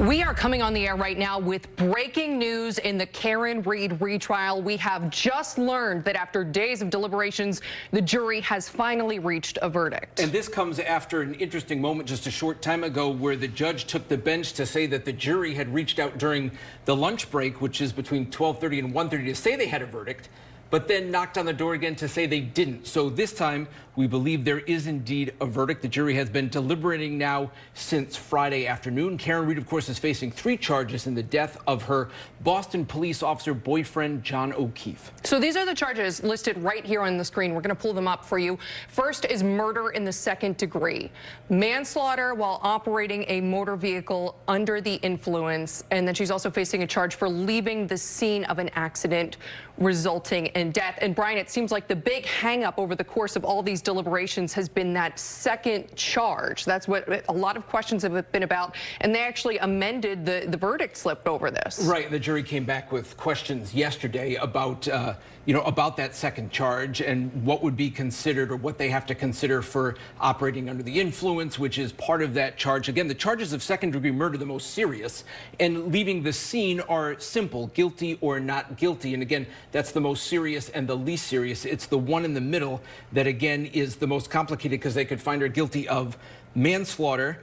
We are coming on the air right now with breaking news in the Karen Read retrial. We have just learned that after days of deliberations, the jury has finally reached a verdict. And this comes after an interesting moment just a short time ago where the judge took the bench to say that the jury had reached out during the lunch break, which is between 12:30 and 1:30, to say they had a verdict, but then knocked on the door again to say they didn't. So this time, we believe there is indeed a verdict. The jury has been deliberating now since Friday afternoon. Karen Read, of course, is facing 3 charges in the death of her Boston police officer boyfriend, John O'Keefe. So these are the charges listed right here on the screen. We're going to pull them up for you. First is murder in the 2nd degree, manslaughter while operating a motor vehicle under the influence, and then she's also facing a charge for leaving the scene of an accident resulting in death. And Brian, it seems like the big hang-up over the course of all these deliberations has been that second charge. That's what a lot of questions have been about, and they actually amended the verdict slip over this. Right, the jury came back with questions yesterday about about that second charge and what would be considered or what they have to consider for operating under the influence, which is part of that charge. Again, the charges of 2nd-degree murder, the most serious, and leaving the scene are simple, guilty or not guilty. And again, that's the most serious and the least serious. It's the one in the middle that, again, is the most complicated because they could find her guilty of manslaughter,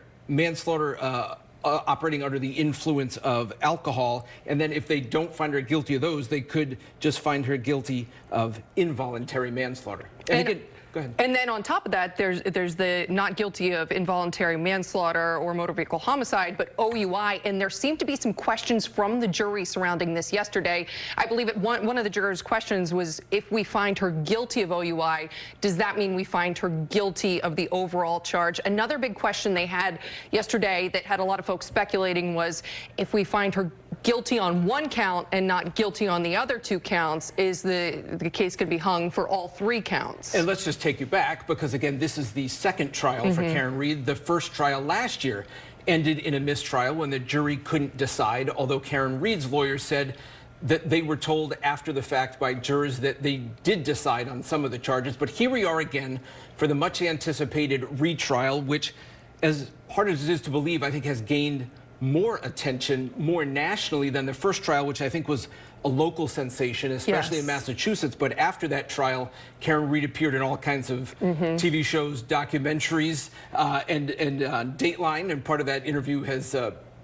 operating under the influence of alcohol, and then if they don't find her guilty of those, they could just find her guilty of involuntary manslaughter. And again, go ahead. And then on top of that, there's the not guilty of involuntary manslaughter or motor vehicle homicide, but OUI. And there seemed to be some questions from the jury surrounding this yesterday. I believe one of the jurors' questions was, if we find her guilty of OUI, does that mean we find her guilty of the overall charge? Another big question they had yesterday that had a lot of folks speculating was, if we find her guilty on 1 count and not guilty on the other 2 counts, is the case could be hung for all 3 counts. And let's just take you back, because again, this is the 2nd trial for Karen Read. The 1st trial last year ended in a mistrial when the jury couldn't decide, although Karen Read's lawyer said that they were told after the fact by jurors that they did decide on some of the charges. But here we are again for the much anticipated retrial, which, as hard as it is to believe, I think has gained more attention, more nationally than the 1st trial, which I think was a local sensation, especially in Massachusetts. But after that trial, Karen Read appeared in all kinds of TV shows, documentaries, and Dateline, and part of that interview has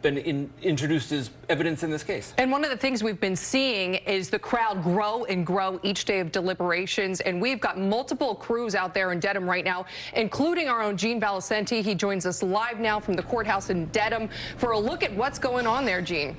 been introduced as evidence in this case. And one of the things we've been seeing is the crowd grow and grow each day of deliberations, and we've got multiple crews out there in Dedham right now, including our own Gene Valicenti. He joins us live now from the courthouse in Dedham for a look at what's going on there, Gene.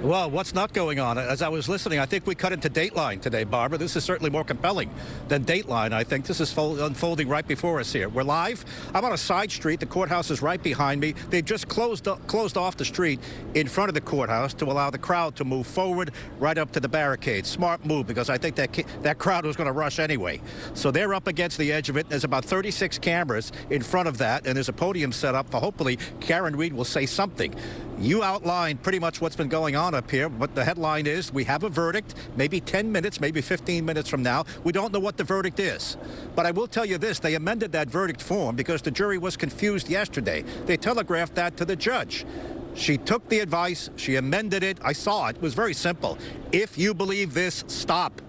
Well, what's not going on? As I was listening, I think we cut into Dateline today, Barbara. This is certainly more compelling than Dateline, I think. This is unfolding right before us here. We're live. I'm on a side street. The courthouse is right behind me. They've just closed off the street in front of the courthouse to allow the crowd to move forward right up to the barricade. Smart move, because I think that crowd was going to rush anyway. So they're up against the edge of it. There's about 36 cameras in front of that, and there's a podium set up for hopefully Karen Read will say something. You outlined pretty much what's been going on up here. What the headline is, we have a verdict, maybe 10 minutes, maybe 15 minutes from now. We don't know what the verdict is. But I will tell you this, they amended that verdict form because the jury was confused yesterday. They telegraphed that to the judge. She took the advice, she amended it. I saw it. It was very simple. If you believe this, stop.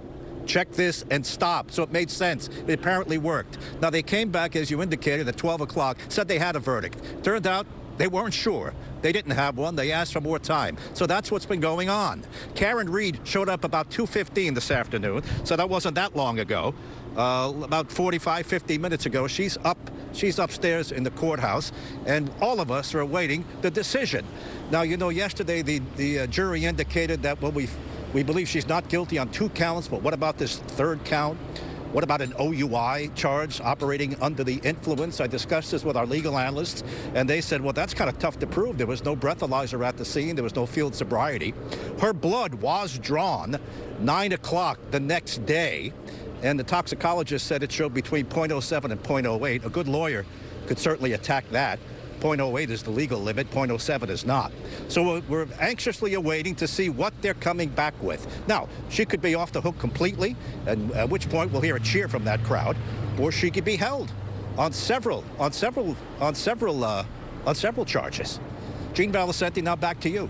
Check this and stop. So it made sense. It apparently worked. Now, they came back, as you indicated, at 12 o'clock, said they had a verdict. Turned out they weren't sure. They didn't have one. They asked for more time. So that's what's been going on. Karen Read showed up about 2:15 this afternoon, so that wasn't that long ago. About 45, 50 minutes ago. She's upstairs in the courthouse, and all of us are awaiting the decision. Now, you know, yesterday the jury indicated that, well, we believe she's not guilty on 2 counts, but what about this 3rd count? What about an OUI charge, operating under the influence? I discussed this with our legal analysts, and they said, well, that's kind of tough to prove. There was no breathalyzer at the scene. There was no field sobriety. Her blood was drawn 9 o'clock the next day, and the toxicologist said it showed between 0.07 and 0.08. A good lawyer could certainly attack that. 0.08 is the legal limit, 0.07 is not. So we're anxiously awaiting to see what they're coming back with. Now, she could be off the hook completely, and at which point we'll hear a cheer from that crowd, or she could be held on several charges. Gene Valicenti, now back to you.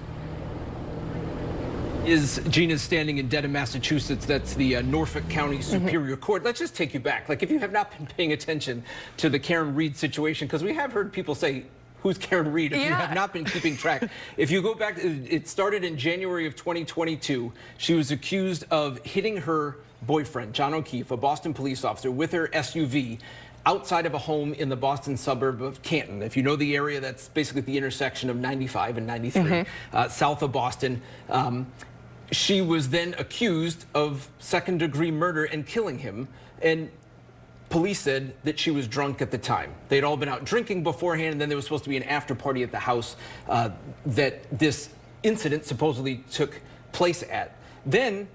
Gina's standing in Dedham, Massachusetts. That's the Norfolk County Superior Court. Let's just take you back. Like, if you have not been paying attention to the Karen Read situation, because we have heard people say, who's Karen Read? If you have not been keeping track. If you go back, it started in January of 2022. She was accused of hitting her boyfriend, John O'Keefe, a Boston police officer, with her SUV outside of a home in the Boston suburb of Canton. If you know the area, that's basically the intersection of 95 and 93, south of Boston. She was then accused of second-degree murder and killing him, and police said that she was drunk at the time. They'd all been out drinking beforehand, and then there was supposed to be an after-party at the house that this incident supposedly took place at. Then,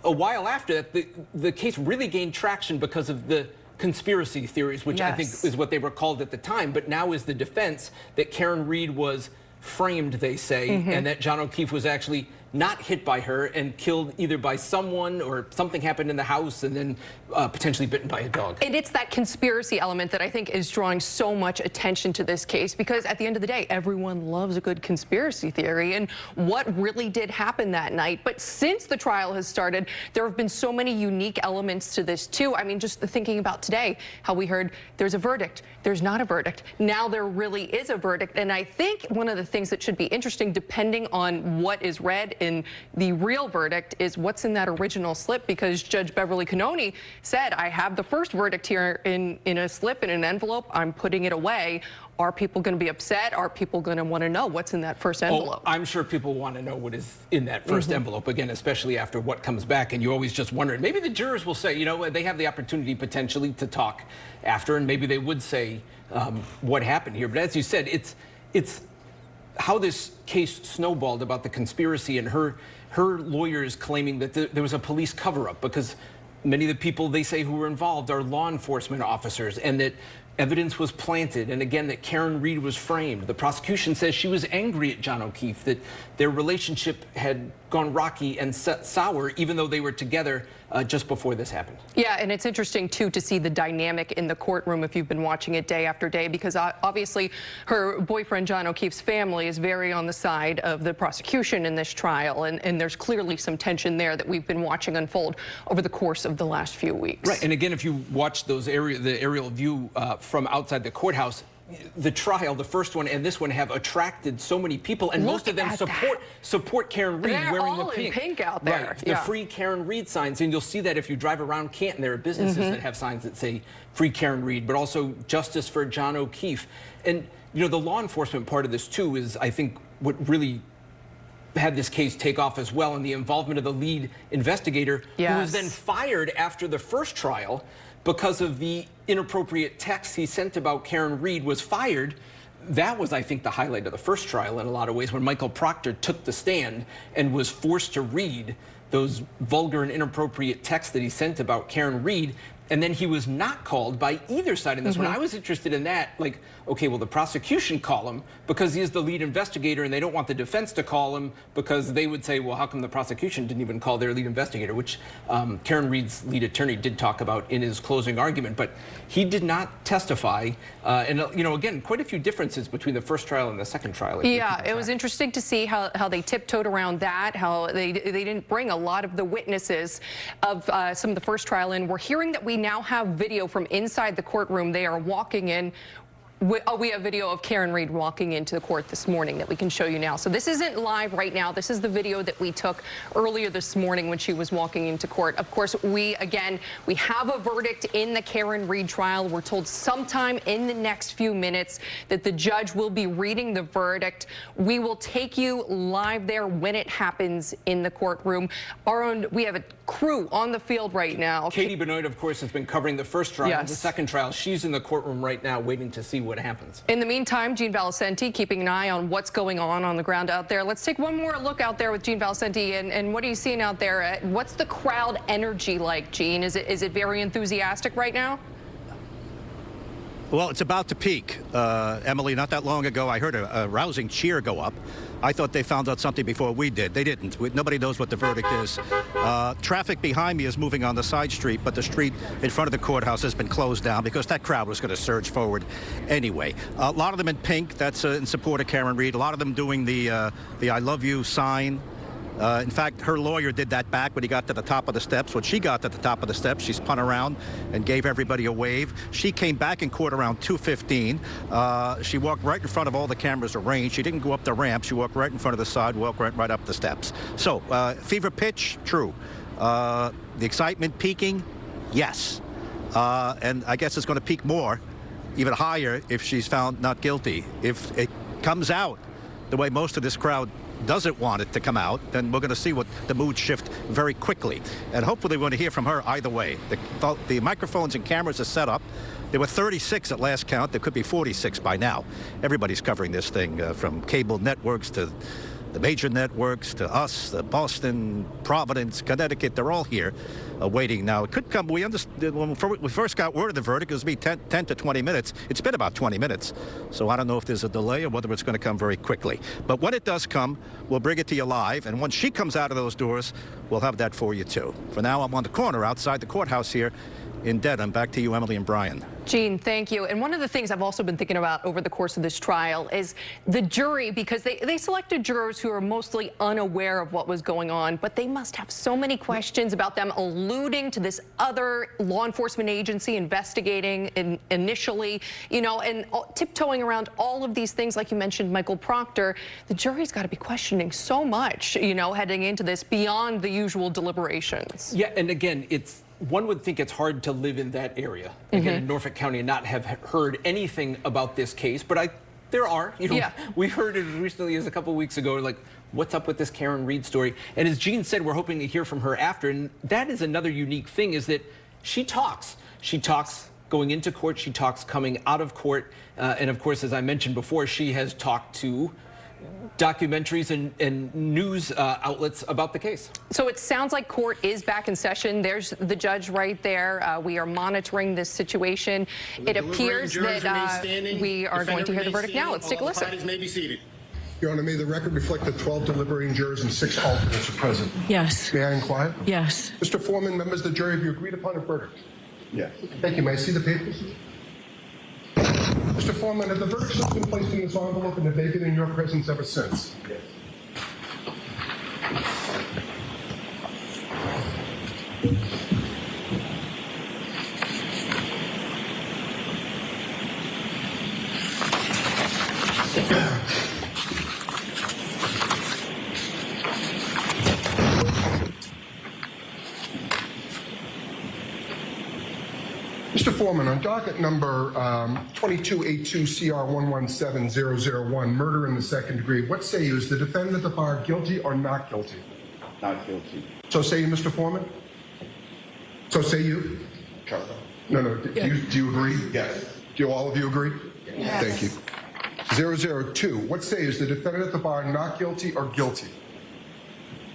a while after that, the case really gained traction because of the conspiracy theories, which I think is what they were called at the time, but now is the defense that Karen Read was framed, they say, and that John O'Keefe was actually not hit by her and killed either by someone or something happened in the house and then potentially bitten by a dog. And it's that conspiracy element that I think is drawing so much attention to this case, because at the end of the day, everyone loves a good conspiracy theory and what really did happen that night. But since the trial has started, there have been so many unique elements to this too. I mean, just thinking about today, how we heard there's a verdict, there's not a verdict. Now there really is a verdict. And I think one of the things that should be interesting, depending on what is read in the real verdict, is what's in that original slip, because Judge Beverly Cannoni said, I have the first verdict here in a slip, in an envelope, I'm putting it away. Are people going to be upset? Are people going to want to know what's in that first envelope? Oh, I'm sure people want to know what is in that first envelope, again, especially after what comes back. And you always just wonder, and maybe the jurors will say, you know, they have the opportunity potentially to talk after, and maybe they would say what happened here. But as you said, it's how this case snowballed about the conspiracy, and her lawyers claiming that there was a police cover-up, because many of the people they say who were involved are law enforcement officers, and that evidence was planted, and again, that Karen Read was framed. The prosecution says she was angry at John O'Keefe, that their relationship had gone rocky and sour, even though they were together just before this happened. Yeah, and it's interesting, too, to see the dynamic in the courtroom if you've been watching it day after day, because obviously her boyfriend, John O'Keefe's family, is very on the side of the prosecution in this trial, and there's clearly some tension there that we've been watching unfold over the course of the last few weeks. Right, and again, if you watch those the aerial view from outside the courthouse, the trial, the first one and this one, have attracted so many people, and most of them support Karen Read. They're wearing all the pink. in pink out there. Right, the Free Karen Read signs, and you'll see that if you drive around Canton, there are businesses that have signs that say Free Karen Read, but also Justice for John O'Keefe. And you know, the law enforcement part of this too is, I think, what really had this case take off as well, and the involvement of the lead investigator, who was then fired after the first trial because of the inappropriate text he sent about Karen Read, was fired. That was, I think, the highlight of the first trial in a lot of ways, when Michael Proctor took the stand and was forced to read those vulgar and inappropriate texts that he sent about Karen Read. And then he was not called by either side in this one. I was interested in that. Like, okay, well, the prosecution call him because he is the lead investigator, and they don't want the defense to call him because they would say, well, how come the prosecution didn't even call their lead investigator, which Karen Read's lead attorney did talk about in his closing argument. But he did not testify. And, you know, again, quite a few differences between the first trial and the second trial. Yeah, it was interesting to see how they tiptoed around that, how they didn't bring a lot of the witnesses of some of the first trial in. We're hearing that we now have video from inside the courtroom. They are walking in. We have video of Karen Read walking into the court this morning that we can show you now. So this isn't live right now. This is the video that we took earlier this morning when she was walking into court. Of course, we have a verdict in the Karen Read trial. We're told sometime in the next few minutes that the judge will be reading the verdict. We will take you live there when it happens in the courtroom. We have a crew on the field right now. Katie Benoit, of course, has been covering the first trial and the second trial. She's in the courtroom right now waiting to see what happens. In the meantime, Gene Valicenti keeping an eye on what's going on the ground out there. Let's take one more look out there with Gene Valicenti, and what are you seeing out there? What's the crowd energy like, Gene? Is it very enthusiastic right now? Well, it's about to peak. Emily, not that long ago, I heard a rousing cheer go up. I thought they found out something before we did. They didn't. Nobody knows what the verdict is. Traffic behind me is moving on the side street, but the street in front of the courthouse has been closed down because that crowd was going to surge forward anyway. A lot of them in pink, that's in support of Karen Reed. A lot of them doing the I love you sign. In fact, her lawyer did that back when he got to the top of the steps. When she got to the top of the steps, she spun around and gave everybody a wave. She came back in court around 2:15. She walked right in front of all the cameras arranged. She didn't go up the ramp. She walked right in front of the sidewalk, right up the steps. So, fever pitch, true. The excitement peaking, yes. And I guess it's going to peak more, even higher, if she's found not guilty. If it comes out the way most of this crowd doesn't want it to come out, then we're going to see what the mood shift very quickly. And hopefully we're going to hear from her either way. The microphones and cameras are set up. There were 36 at last count. There could be 46 by now. Everybody's covering this thing, from cable networks to the major networks to us, Boston, Providence, Connecticut. They're all here waiting now. It could come. We understood when we first got word of the verdict, it was going to be 10 to 20 minutes. It's been about 20 minutes. So I don't know if there's a delay or whether it's going to come very quickly. But when it does come, we'll bring it to you live. And once she comes out of those doors, we'll have that for you, too. For now, I'm on the corner outside the courthouse here in Dedham. Back to you, Emily and Brian. Gene, thank you. And one of the things I've also been thinking about over the course of this trial is the jury, because they selected jurors who are mostly unaware of what was going on, but they must have so many questions about them alluding to this other law enforcement agency investigating initially, you know, and tiptoeing around all of these things. Like you mentioned, Michael Proctor, the jury's got to be questioning so much, you know, heading into this beyond the usual deliberations. Yeah, and again, one would think it's hard to live in that area, again, in Norfolk County, and not have heard anything about this case. But there are, you know, Yeah. we heard it as recently as a couple of weeks ago, like, what's up with this Karen Reed story? And as Gene said, we're hoping to hear from her after. And that is another unique thing, is that she talks. She talks going into court. She talks coming out of court. And of course, as I mentioned before, she has talked to documentaries and news outlets about the case. So it sounds like court is back in session. There's the judge right there. We are monitoring this situation. It appears that we are going to hear the verdict now. Let's take a listen. Parties may be seated. Your Honor, may the record reflect that 12 deliberating jurors and 6 alternates are present. Yes. May I inquire? Yes. Mr. Foreman, members of the jury, have you agreed upon a verdict? Yes. Thank you. May I see the papers? Mr. Foreman, have the verdict slips been placed in this envelope and have they been in your presence ever since? Yes. Mr. Foreman, on docket number 2282CR117001, murder in the second degree, what say you? Is the defendant at the bar guilty or not guilty? Not guilty. So say you, Mr. Foreman? So say you? Charles. No. Do you agree? Yes. Do all of you agree? Yes. Thank you. 002, what say you? Is the defendant at the bar not guilty or guilty?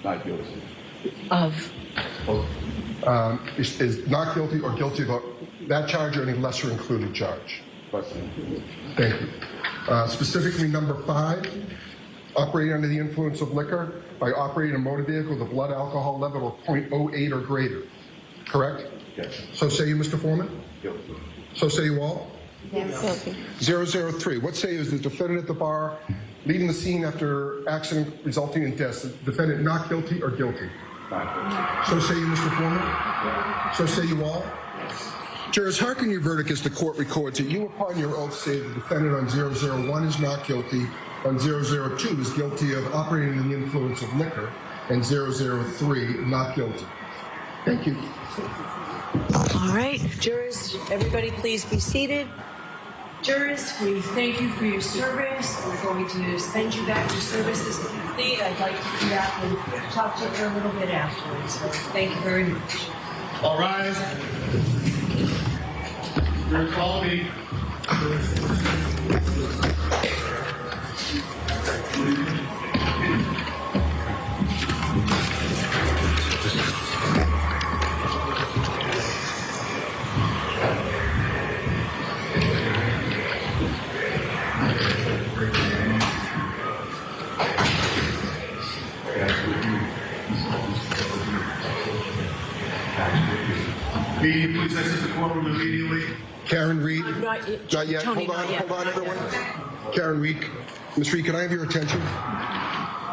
Not guilty. Of. Is not guilty or guilty of that charge or any lesser included charge? Thank you. Specifically, number 5, operating under the influence of liquor by operating a motor vehicle with a blood alcohol level of 0.08 or greater. Correct? Yes. So say you, Mr. Foreman? Guilty. So say you all? Yes. 003, what say you? Is the defendant at the bar leaving the scene after accident resulting in death? Is the defendant not guilty or guilty? Not guilty. So say you, Mr. Foreman? So say you all? Jurors, hearken your verdict as the court records it. You, upon your oath, say the defendant on 001 is not guilty, on 002 is guilty of operating under the influence of liquor, and 003 not guilty. Thank you. All right, jurors, everybody please be seated. Jurors, we thank you for your service. We're going to send you back. Your service is complete. I'd like to come back and talk to you for a little bit afterwards. So thank you very much. All rise. Your call me. courtroom immediately. Karen Reed. Not Not yet. Tony, Hold on, not yet. hold on, everyone. Karen Reed. Ms. Reed, can I have your attention?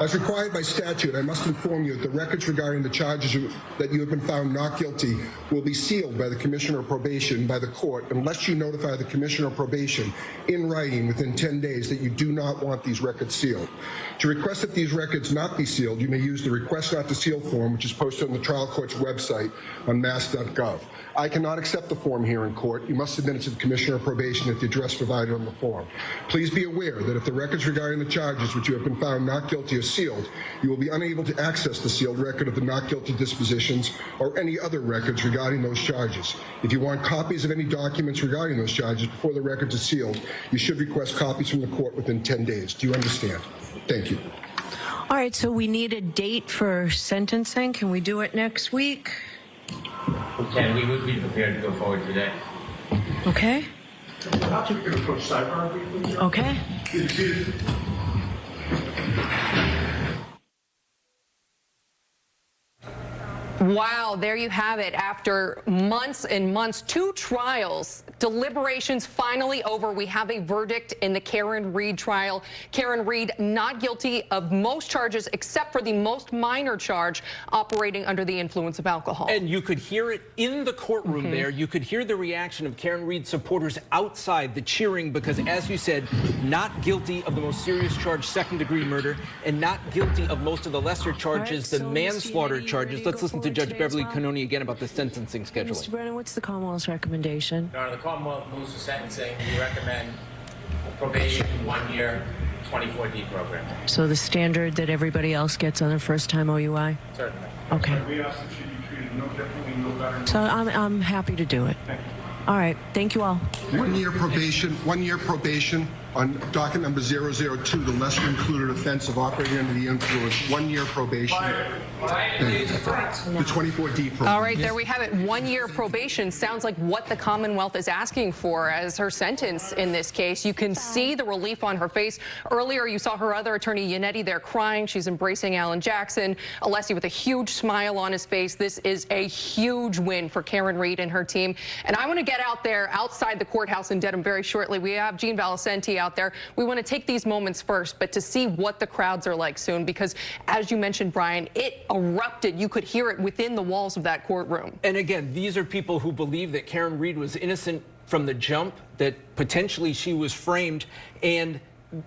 As required by statute, I must inform you that the records regarding the charges that you have been found not guilty will be sealed by the Commissioner of Probation by the court unless you notify the Commissioner of Probation in writing within 10 days that you do not want these records sealed. To request that these records not be sealed, you may use the Request Not to Seal form, which is posted on the trial court's website on mass.gov. I cannot accept the form here in court. You must submit it to the Commissioner of Probation at the address provided on the form. Please be aware that if the records regarding the charges which you have been found not guilty are sealed, you will be unable to access the sealed record of the not guilty dispositions or any other records regarding those charges. If you want copies of any documents regarding those charges before the records are sealed, you should request copies from the court within 10 days. Do you understand? Thank you. All right, so we need a date for sentencing. Can we do it next week? Ken, we would be prepared to go forward today. Okay. Perhaps we could approach sidebar briefly. Okay. Wow, there you have it. After months and months, 2 trials, deliberations finally over. We have a verdict in the Karen Reed trial. Karen Reed not guilty of most charges except for the most minor charge, operating under the influence of alcohol. And you could hear it in the courtroom there. You could hear the reaction of Karen Reed supporters outside, the cheering, because as you said, not guilty of the most serious charge, second-degree murder, and not guilty of most of the lesser charges, the manslaughter charges. Let's listen to Judge Beverly Cannoni again about the sentencing scheduling. Mr. Brennan, what's the Commonwealth's recommendation? Your Honor, the Commonwealth moves for sentencing. We recommend probation 1 year, 24D program. So the standard that everybody else gets on their first-time OUI? Certainly. Okay. We ask that she be treated no differently, no better. So I'm happy to do it. All right. Thank you all. 1 year probation, 1 year probation on docket number 002, the lesser included offense of operating under the influence. 1 year probation. The 24D program. All right, there we have it. 1 year probation sounds like what the Commonwealth is asking for as her sentence in this case. You can see the relief on her face. Earlier, you saw her other attorney, Yannetti, there crying. She's embracing Alan Jackson. Alessi with a huge smile on his face. This is a huge win for Karen Reed and her team. And I want to get out there outside the courthouse in Dedham very shortly. We have Gene Valicenti out there. We want to take these moments first, but to see what the crowds are like soon, because as you mentioned, Brian, it erupted. You could hear it within the walls of that courtroom. And again, these are people who believe that Karen Reed was innocent from the jump, that potentially she was framed, and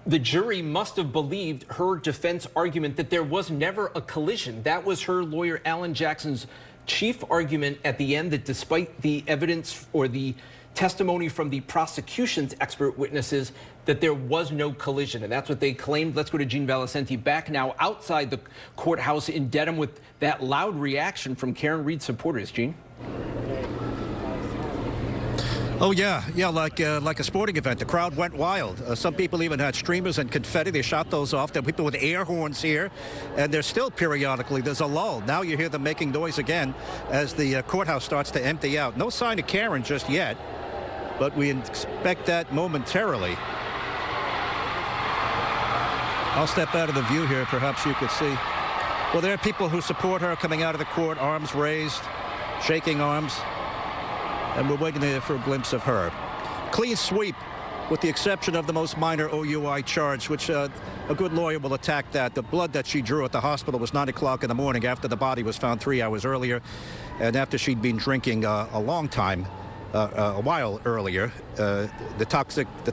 the jury must have believed her defense argument that there was never a collision. That was her lawyer, Alan Jackson's chief argument at the end, that despite the evidence or the testimony from the prosecution's expert witnesses, that there was no collision, and that's what they claimed. Let's go to Gene Valicenti back now outside the courthouse in Dedham with that loud reaction from Karen Reed supporters. Gene? Oh, yeah, like a sporting event. The crowd went wild. Some people even had streamers and confetti. They shot those off. There are people with air horns here, and there's still periodically, there's a lull. Now you hear them making noise again as the courthouse starts to empty out. No sign of Karen just yet, but we expect that momentarily. I'll step out of the view here. Perhaps you could see. Well, there are people who support her coming out of the court, arms raised, shaking arms. And we're waiting there for a glimpse of her. Clean sweep, with the exception of the most minor OUI charge, which a good lawyer will attack that. The blood that she drew at the hospital was 9 o'clock in the morning after the body was found 3 hours earlier, and after she'd been drinking a long time, a while earlier. The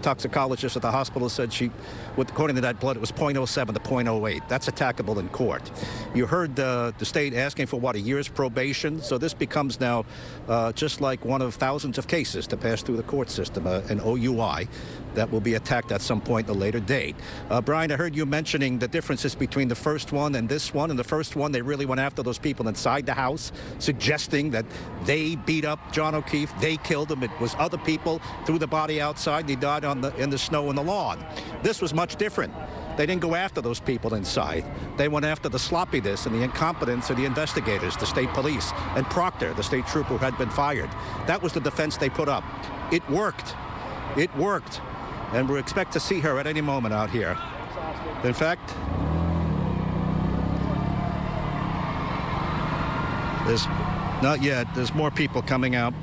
toxicologist at the hospital said according to that blood, it was 0.07 to 0.08. That's attackable in court. You heard the state asking for, what, a year's probation? So this becomes now just like one of thousands of cases to pass through the court system, an OUI that will be attacked at some point at a later date. Brian, I heard you mentioning the differences between the first one and this one. In the first one, they really went after those people inside the house, suggesting that they beat up John O'Keefe, they killed him. It was other people, threw the body outside, and he died in the snow on the lawn. This was much different. They didn't go after those people inside. They went after the sloppiness and the incompetence of the investigators, the state police, and Proctor, the state trooper who had been fired. That was the defense they put up. It worked. It worked. And we expect to see her at any moment out here. In fact, there's not yet. There's more people coming out.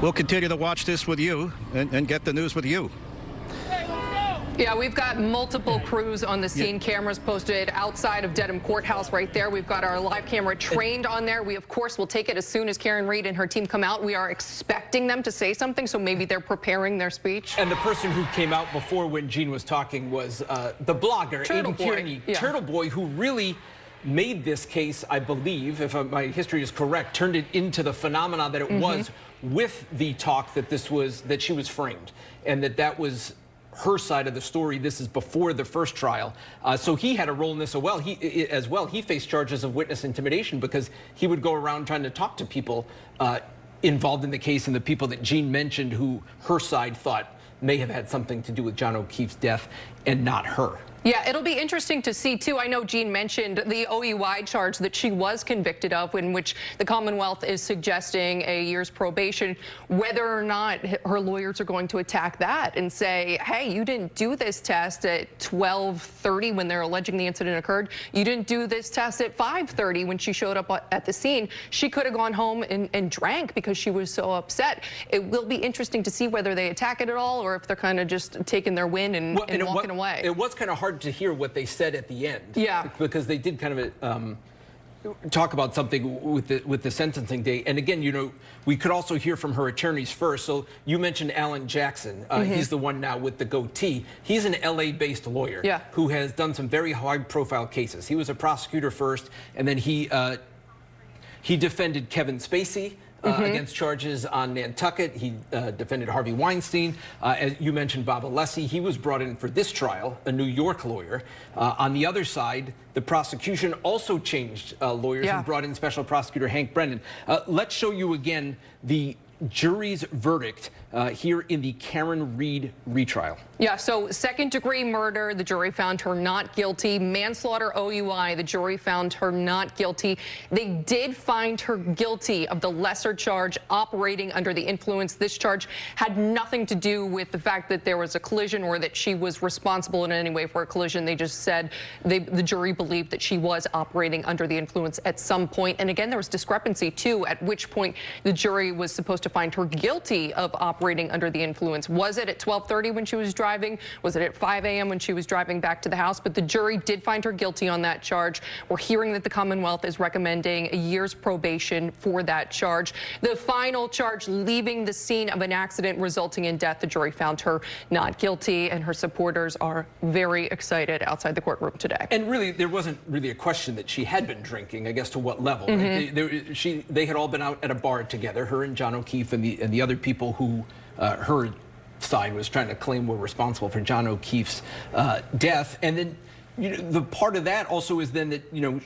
We'll continue to watch this with you and get the news with you. Yeah, we've got multiple crews on the scene, cameras posted outside of Dedham Courthouse right there. We've got our live camera trained on there. We, of course, will take it as soon as Karen Reed and her team come out. We are expecting them to say something, so maybe they're preparing their speech. And the person who came out before when Jean was talking was the blogger, Turtle Aiden Boy. Kearney, Yeah. Turtle Boy, who really made this case, I believe, if my history is correct, turned it into the phenomena that it was with the talk that she was framed, and that was her side of the story. This is before the first trial. So he had a role in this as well. He faced charges of witness intimidation because he would go around trying to talk to people involved in the case, and the people that Jean mentioned who her side thought may have had something to do with John O'Keefe's death and not her. Yeah, it'll be interesting to see, too. I know Jean mentioned the OUI charge that she was convicted of, in which the Commonwealth is suggesting a year's probation, whether or not her lawyers are going to attack that and say, hey, you didn't do this test at 12:30 when they're alleging the incident occurred. You didn't do this test at 5:30 when she showed up at the scene. She could have gone home and drank because she was so upset. It will be interesting to see whether they attack it at all or if they're kind of just taking their win and walking away. It was kind of hard to hear what they said at the end. Yeah. Because they did kind of talk about something with the sentencing date. And again, you know, we could also hear from her attorneys first. So you mentioned Alan Jackson. He's the one now with the goatee. He's an LA-based lawyer who has done some very high-profile cases. He was a prosecutor first, and then he defended Kevin Spacey against charges on Nantucket. He defended Harvey Weinstein. As you mentioned, Bob Alessi. He was brought in for this trial, a New York lawyer. On the other side, the prosecution also changed lawyers and brought in Special Prosecutor Hank Brennan. Let's show you again the jury's verdict here in the Karen Reed retrial. Yeah, so second-degree murder, the jury found her not guilty. Manslaughter OUI, the jury found her not guilty. They did find her guilty of the lesser charge, operating under the influence. This charge had nothing to do with the fact that there was a collision or that she was responsible in any way for a collision. They just said the jury believed that she was operating under the influence at some point. And again, there was discrepancy, too, at which point the jury was supposed to find her guilty of operating under the influence. Was it at 12:30 when she was driving? Was it at 5 a.m. when she was driving back to the house? But the jury did find her guilty on that charge. We're hearing that the Commonwealth is recommending a year's probation for that charge. The final charge, leaving the scene of an accident resulting in death, the jury found her not guilty, and her supporters are very excited outside the courtroom today. And really, there wasn't really a question that she had been drinking, I guess, to what level. Right? They had all been out at a bar together, her and John O'Keefe and the other people who her side was trying to claim were responsible for John O'Keefe's death. And then, you know, the part of that also is then that, you know,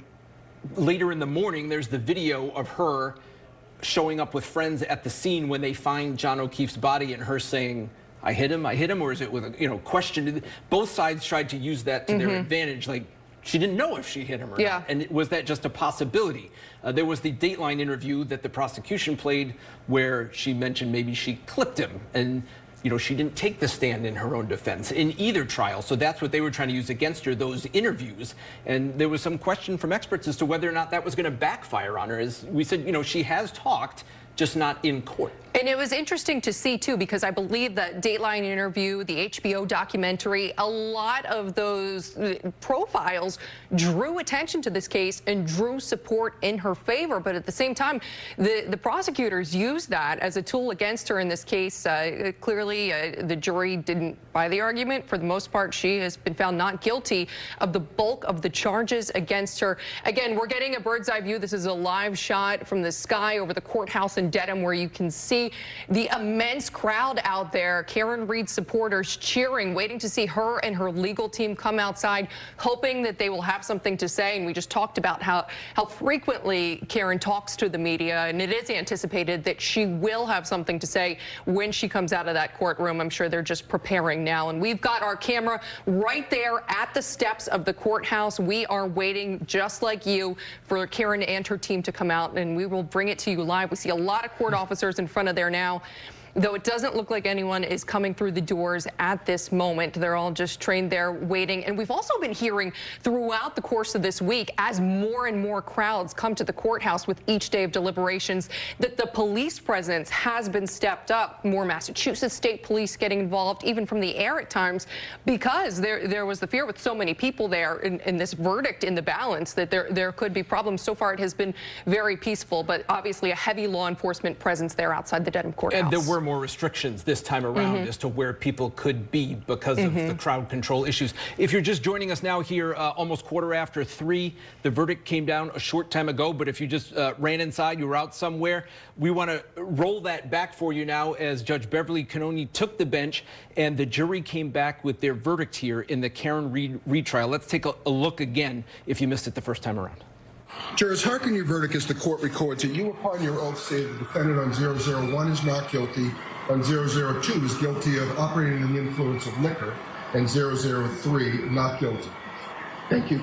later in the morning, there's the video of her showing up with friends at the scene when they find John O'Keefe's body, and her saying, I hit him, or is it with a, you know, question? Both sides tried to use that to their advantage, like she didn't know if she hit him or not. And was that just a possibility? There was the Dateline interview that the prosecution played where she mentioned maybe she clipped him, and you know, she didn't take the stand in her own defense in either trial. So that's what they were trying to use against her, those interviews. And there was some question from experts as to whether or not that was going to backfire on her. As we said, you know, she has talked, just not in court. And it was interesting to see, too, because I believe the Dateline interview, the HBO documentary, a lot of those profiles drew attention to this case and drew support in her favor. But at the same time, the prosecutors used that as a tool against her in this case. Clearly, the jury didn't buy the argument. For the most part, she has been found not guilty of the bulk of the charges against her. Again, we're getting a bird's eye view. This is a live shot from the sky over the courthouse in Dedham, where you can see the immense crowd out there, Karen Reed supporters cheering, waiting to see her and her legal team come outside, hoping that they will have something to say. And we just talked about how frequently Karen talks to the media, and it is anticipated that she will have something to say when she comes out of that courtroom. I'm sure they're just preparing now. And we've got our camera right there at the steps of the courthouse. We are waiting, just like you, for Karen and her team to come out, and we will bring it to you live. We see a lot of court officers in front of there now. though it doesn't look like anyone is coming through the doors at this moment. They're all just trained there waiting. And we've also been hearing throughout the course of this week, as more and more crowds come to the courthouse with each day of deliberations, that the police presence has been stepped up. More Massachusetts state police getting involved, even from the air at times, because there was the fear with so many people there in this verdict in the balance that there could be problems. So far, it has been very peaceful, but obviously a heavy law enforcement presence there outside the Dedham courthouse. And there were more restrictions this time around as to where people could be because of the crowd control issues. If you're just joining us now here, almost 3:15, the verdict came down a short time ago, but if you just ran inside, you were out somewhere, we want to roll that back for you now as Judge Beverly Cannoni took the bench and the jury came back with their verdict here in the Karen Reed retrial. Let's take a look again if you missed it the first time around. Jurors, hearken your verdict as the court records that you upon your oath say the defendant on 001 is not guilty, on 002 is guilty of operating under the influence of liquor, and 003 not guilty. Thank you.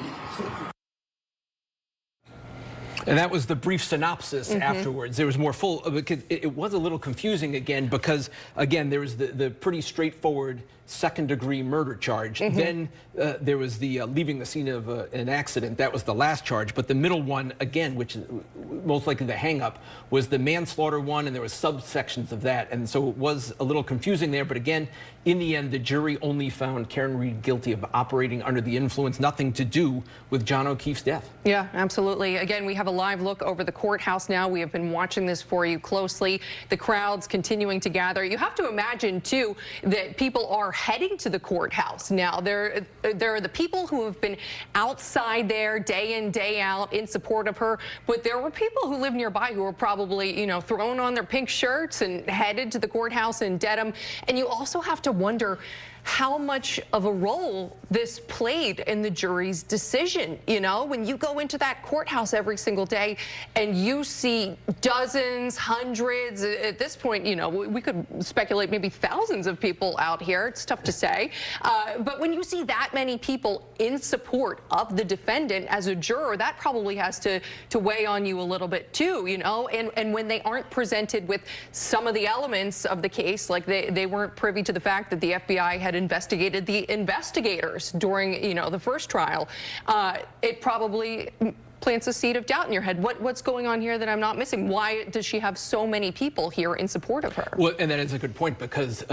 And that was the brief synopsis afterwards. There was more full, because it was a little confusing again, because again, there was the pretty straightforward second-degree murder charge. Then there was the leaving the scene of an accident. That was the last charge. But the middle one, again, which is most likely the hang-up, was the manslaughter one, and there was subsections of that. And so it was a little confusing there. But again, in the end, the jury only found Karen Reed guilty of operating under the influence, nothing to do with John O'Keefe's death. Yeah, absolutely. Again, we have a live look over the courthouse now. We have been watching this for you closely. The crowds continuing to gather. You have to imagine, too, that people are heading to the courthouse now. There are the people who have been outside there day in, day out in support of her, but there were people who live nearby who were probably, you know, throwing on their pink shirts and headed to the courthouse in Dedham. And you also have to wonder how much of a role this played in the jury's decision. You know, when you go into that courthouse every single day and you see dozens, hundreds, at this point, you know, we could speculate maybe thousands of people out here. It's tough to say. But when you see that many people in support of the defendant as a juror, that probably has to weigh on you a little bit too, you know, and when they aren't presented with some of the elements of the case, like they weren't privy to the fact that the FBI had investigated the investigators during, you know, the first trial, it probably plants a seed of doubt in your head. What's going on here that I'm not missing? Why does she have so many people here in support of her? Well, and that is a good point, because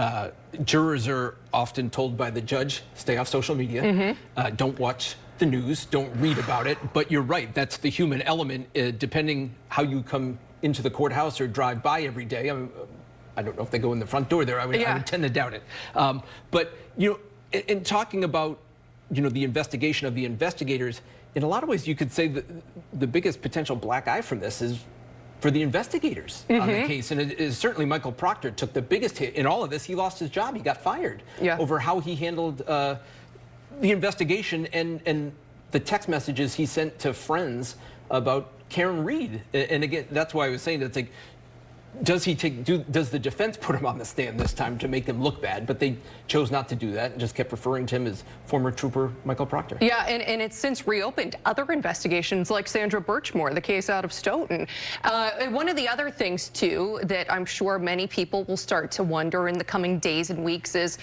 jurors are often told by the judge, stay off social media, don't watch the news, don't read about it. But you're right, that's the human element, depending how you come into the courthouse or drive by every day. I don't know if they go in the front door there. I would tend to doubt it. But, you know, in talking about, you know, the investigation of the investigators, in a lot of ways you could say that the biggest potential black eye from this is for the investigators on the case. And it is certainly Michael Proctor took the biggest hit in all of this. He lost his job. He got fired over how he handled the investigation and the text messages he sent to friends about Karen Reed. And again, that's why I was saying that it's like, does the defense put him on the stand this time to make him look bad? But they chose not to do that and just kept referring to him as former trooper Michael Proctor. Yeah, and it's since reopened other investigations like Sandra Birchmore, the case out of Stoughton. One of the other things, too, that I'm sure many people will start to wonder in the coming days and weeks is,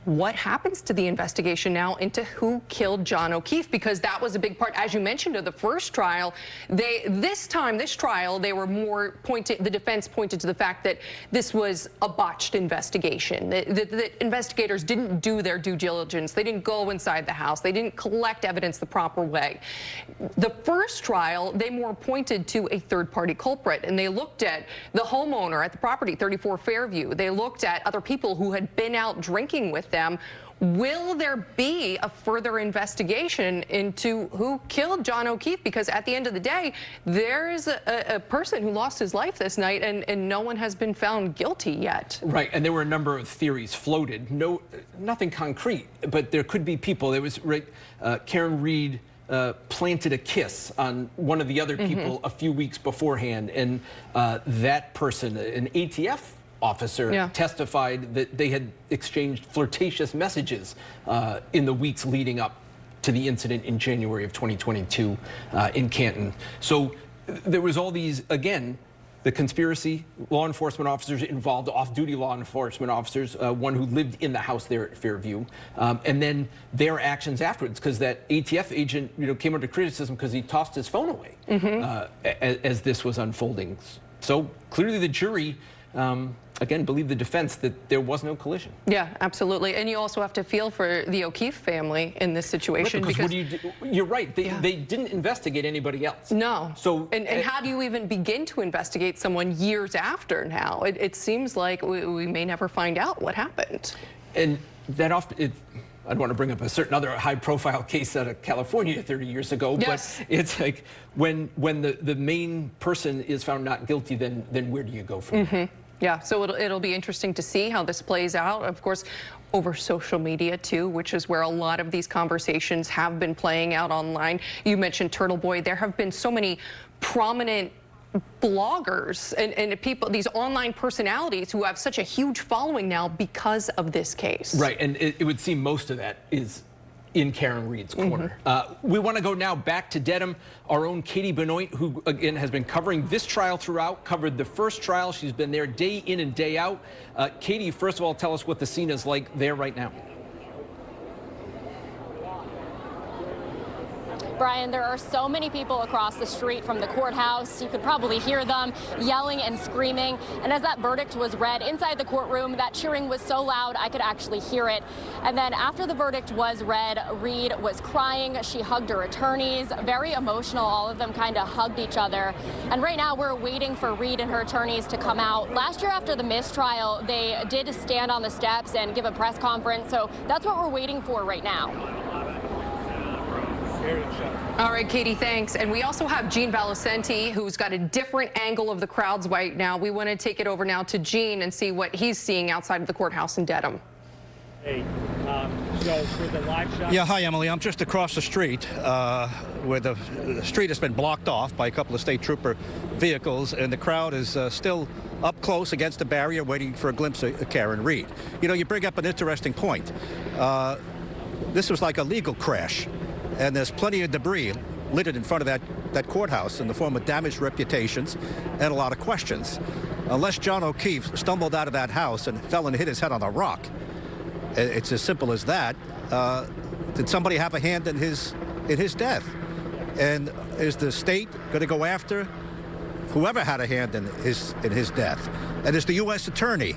what happens to the investigation now into who killed John O'Keefe? Because that was a big part, as you mentioned, of the first trial. This trial, they were more the defense pointed to the fact that this was a botched investigation. The investigators didn't do their due diligence. They didn't go inside the house. They didn't collect evidence the proper way. The first trial, they more pointed to a third-party culprit, and they looked at the homeowner at the property, 34 Fairview. They looked at other people who had been out drinking with them. Will there be a further investigation into who killed John O'Keefe? Because at the end of the day, there's a person who lost his life this night, and no one has been found guilty yet. Right, and there were a number of theories floated. Nothing concrete, but there could be people. There was Karen Reed planted a kiss on one of the other people a few weeks beforehand, and that person, an ATF officer, testified that they had exchanged flirtatious messages in the weeks leading up to the incident in January of 2022 in Canton. So there was all these, again, The conspiracy, law enforcement officers involved, off-duty law enforcement officers, one who lived in the house there at Fairview, and then their actions afterwards, because that ATF agent, came under criticism because he tossed his phone away as this was unfolding. So clearly the jury, again, believed the defense that there was no collision. Yeah, absolutely. And you also have to feel for the O'Keefe family in this situation. Right, because what do you do? You're right. They didn't investigate anybody else. No. So and how do you even begin to investigate someone years after now? It seems like we may never find out what happened. And that often, I don't want to bring up a certain other high-profile case out of California 30 years ago, yes. But it's like when the main person is found not guilty, then where do you go from there? Yeah, so it'll be interesting to see how this plays out, of course, over social media too, which is where a lot of these conversations have been playing out online. You mentioned Turtle Boy. There have been so many prominent bloggers and people, these online personalities who have such a huge following now because of this case. Right, and it would seem most of that is in Karen Reed's corner. We want to go now back to Dedham. Our own Katie Benoit, who again has been covering this trial throughout, covered the first trial. She's been there day in and day out. Katie, first of all, tell us what the scene is like there right now. Brian, there are so many people across the street from the courthouse. You could probably hear them yelling and screaming. And as that verdict was read inside the courtroom, that cheering was so loud I could actually hear it. And then after the verdict was read, Reed was crying. She hugged her attorneys, very emotional. All of them kind of hugged each other. And right now we're waiting for Reed and her attorneys to come out. Last year after the mistrial, they did stand on the steps and give a press conference. So that's what we're waiting for right now. All right, Katie, thanks. And we also have Gene Valicenti, who's got a different angle of the crowds right now. We want to take it over now to Gene and see what he's seeing outside of the courthouse in Dedham. Hey, so for the live shot. Yeah, hi, Emily. I'm just across the street where the street has been blocked off by a couple of state trooper vehicles, and the crowd is still up close against the barrier waiting for a glimpse of Karen Reed. You bring up an interesting point. This was like a legal crash. And there's plenty of debris littered in front of that courthouse in the form of damaged reputations and a lot of questions. Unless John O'Keefe stumbled out of that house and fell and hit his head on a rock, it's as simple as that. Did somebody have a hand in his death? And is the state going to go after whoever had a hand in his death? And is the U.S. attorney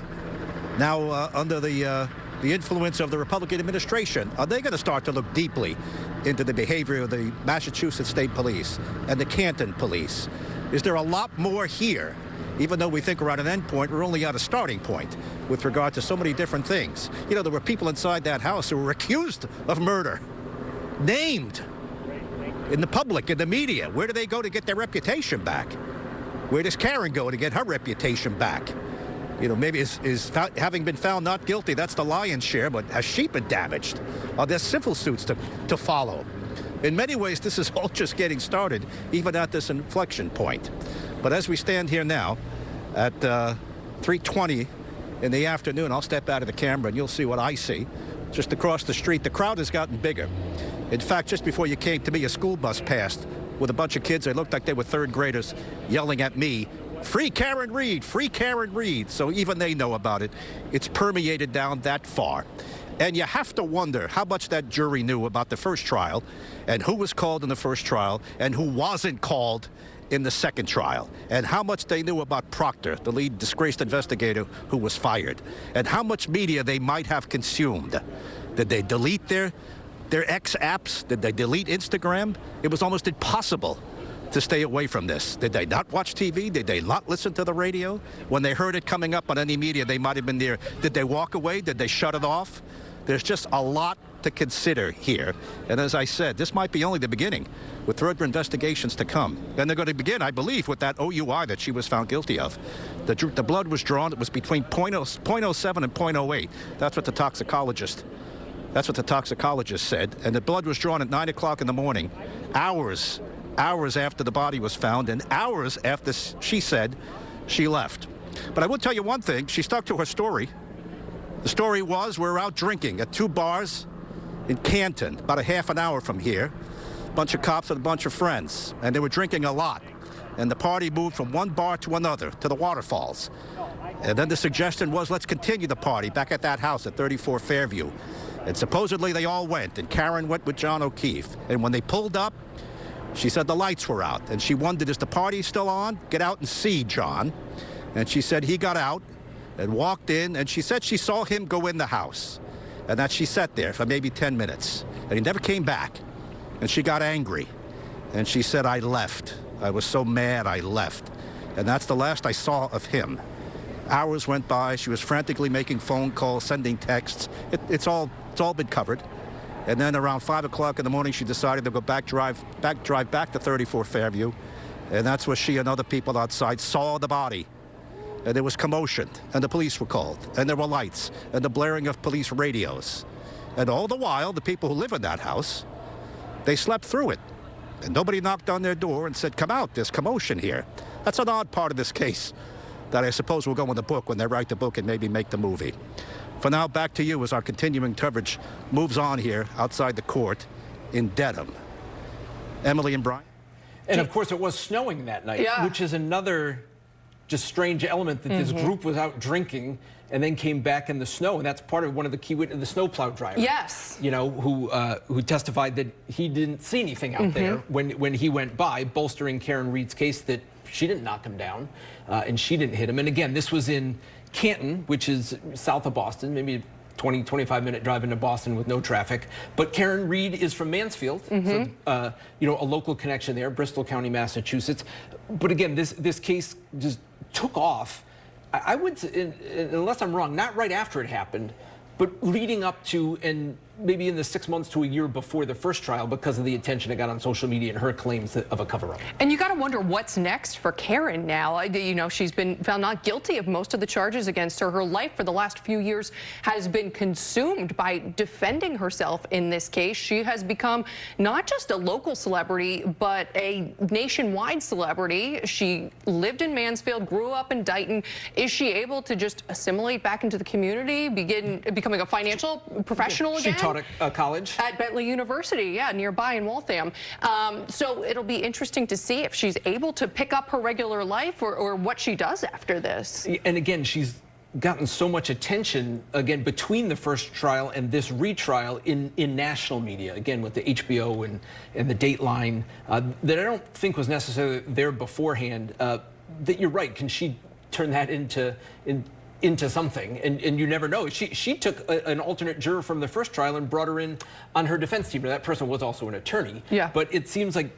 now under the influence of the Republican administration, are they going to start to look deeply into the behavior of the Massachusetts State Police and the Canton Police? Is there a lot more here? Even though we think we're at an end point, we're only at a starting point with regard to so many different things. There were people inside that house who were accused of murder, named in the public, in the media. Where do they go to get their reputation back? Where does Karen go to get her reputation back? Maybe having been found not guilty, that's the lion's share, but has she been damaged? Are there civil suits to follow? In many ways, this is all just getting started, even at this inflection point. But as we stand here now at 3:20 in the afternoon, I'll step out of the camera and you'll see what I see. Just across the street, the crowd has gotten bigger. In fact, just before you came to me, a school bus passed with a bunch of kids. They looked like they were third graders yelling at me, "Free Karen Reed, free Karen Reed." So even they know about it. It's permeated down that far. And you have to wonder how much that jury knew about the first trial and who was called in the first trial and who wasn't called in the second trial, and how much they knew about Proctor, the lead disgraced investigator who was fired, and how much media they might have consumed. Did they delete their X apps? Did they delete Instagram? It was almost impossible to stay away from this. Did they not watch TV? Did they not listen to the radio? When they heard it coming up on any media, they might have been there. Did they walk away? Did they shut it off? There's just a lot to consider here. And as I said, this might be only the beginning, with further investigations to come. And they're going to begin, I believe, with that OUI that she was found guilty of. The blood was drawn. It was between 0.07 and 0.08. That's what the toxicologist said. And the blood was drawn at 9 o'clock in the morning, hours after the body was found, and hours after she said she left. But I will tell you one thing. She stuck to her story. The story was, we're out drinking at 2 bars in Canton, about a half an hour from here. A bunch of cops and a bunch of friends, and they were drinking a lot. and the party moved from one bar to another, to the waterfalls. And then the suggestion was, let's continue the party back at that house at 34 Fairview. And supposedly they all went, and Karen went with John O'Keefe. And when they pulled up, she said the lights were out. And she wondered, is the party still on? Get out and see John. And she said he got out and walked in, and she said she saw him go in the house. And that she sat there for maybe 10 minutes. And he never came back. And she got angry. And she said, I left. I was so mad I left. And that's the last I saw of him. Hours went by. She was frantically making phone calls, sending texts. It's all been covered. And then around 5 o'clock in the morning, she decided to go drive back to 34 Fairview. And that's where she and other people outside saw the body. And there was commotion, and the police were called, and there were lights, and the blaring of police radios. And all the while, the people who live in that house, they slept through it. And nobody knocked on their door and said, come out, there's commotion here. That's an odd part of this case that I suppose will go in the book when they write the book and maybe make the movie. For now, back to you as our continuing coverage moves on here outside the court in Dedham. Emily and Brian? And of course, it was snowing that night, which is another just strange element that this group was out drinking and then came back in the snow. And that's part of one of the key witnesses, the snowplow driver. Yes. You know, who testified that he didn't see anything out there when he went by, bolstering Karen Reed's case that she didn't knock him down and she didn't hit him. And again, this was in Canton, which is south of Boston, maybe a 20, 25-minute drive into Boston with no traffic. But Karen Reed is from Mansfield, so, you know, a local connection there, Bristol County, Massachusetts. But again, this case just took off. I would say, unless I'm wrong, not right after it happened, but leading up to and maybe in the 6 months to a year before the first trial because of the attention it got on social media and her claims of a cover-up. And you got to wonder what's next for Karen now. You know, she's been found not guilty of most of the charges against her. Her life for the last few years has been consumed by defending herself in this case. She has become not just a local celebrity, but a nationwide celebrity. She lived in Mansfield, grew up in Dighton. Is she able to just assimilate back into the community, becoming a financial professional again? Taught at college at Bentley University, nearby in Waltham. So it'll be interesting to see if she's able to pick up her regular life or what she does after this. And again, she's gotten so much attention again between the first trial and this retrial in national media, again with the HBO and the Dateline, that I don't think was necessarily there beforehand. That you're right. Can she turn that into something, and you never know. She took an alternate juror from the first trial and brought her in on her defense team. Now, that person was also an attorney. Yeah. But it seems like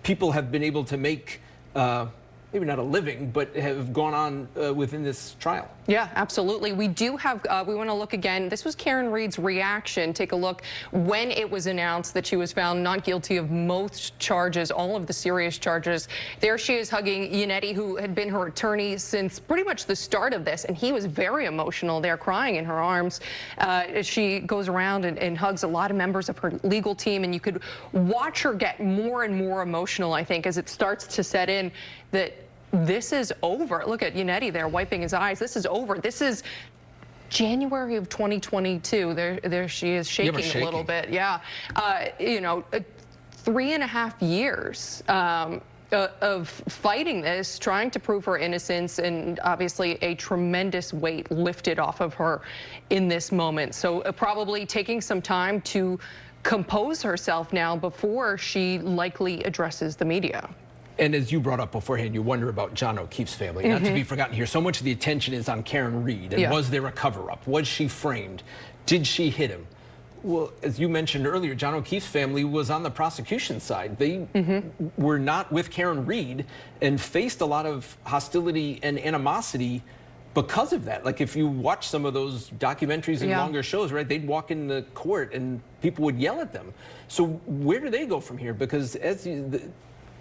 people have been able to make maybe not a living, but have gone on within this trial. Yeah, absolutely. We do have, we want to look again. This was Karen Reed's reaction. Take a look when it was announced that she was found not guilty of most charges, all of the serious charges. There she is hugging Yannetti, who had been her attorney since pretty much the start of this. And he was very emotional there, crying in her arms. She goes around and hugs a lot of members of her legal team. And you could watch her get more and more emotional, I think, as it starts to set in that this is over. Look at Yannetti there wiping his eyes. This is over. This is January of 2022. There she is shaking a little bit. Yeah. You know, 3.5 years of fighting this, trying to prove her innocence, and obviously a tremendous weight lifted off of her in this moment. So probably taking some time to compose herself now before she likely addresses the media. And as you brought up beforehand, you wonder about John O'Keefe's family. Not to be forgotten here, so much of the attention is on Karen Reed. And was there a cover-up? Was she framed? Did she hit him? Well, as you mentioned earlier, John O'Keefe's family was on the prosecution side. They were not with Karen Reed and faced a lot of hostility and animosity because of that. Like if you watch some of those documentaries and longer shows, right, they'd walk in the court and people would yell at them. So where do they go from here? Because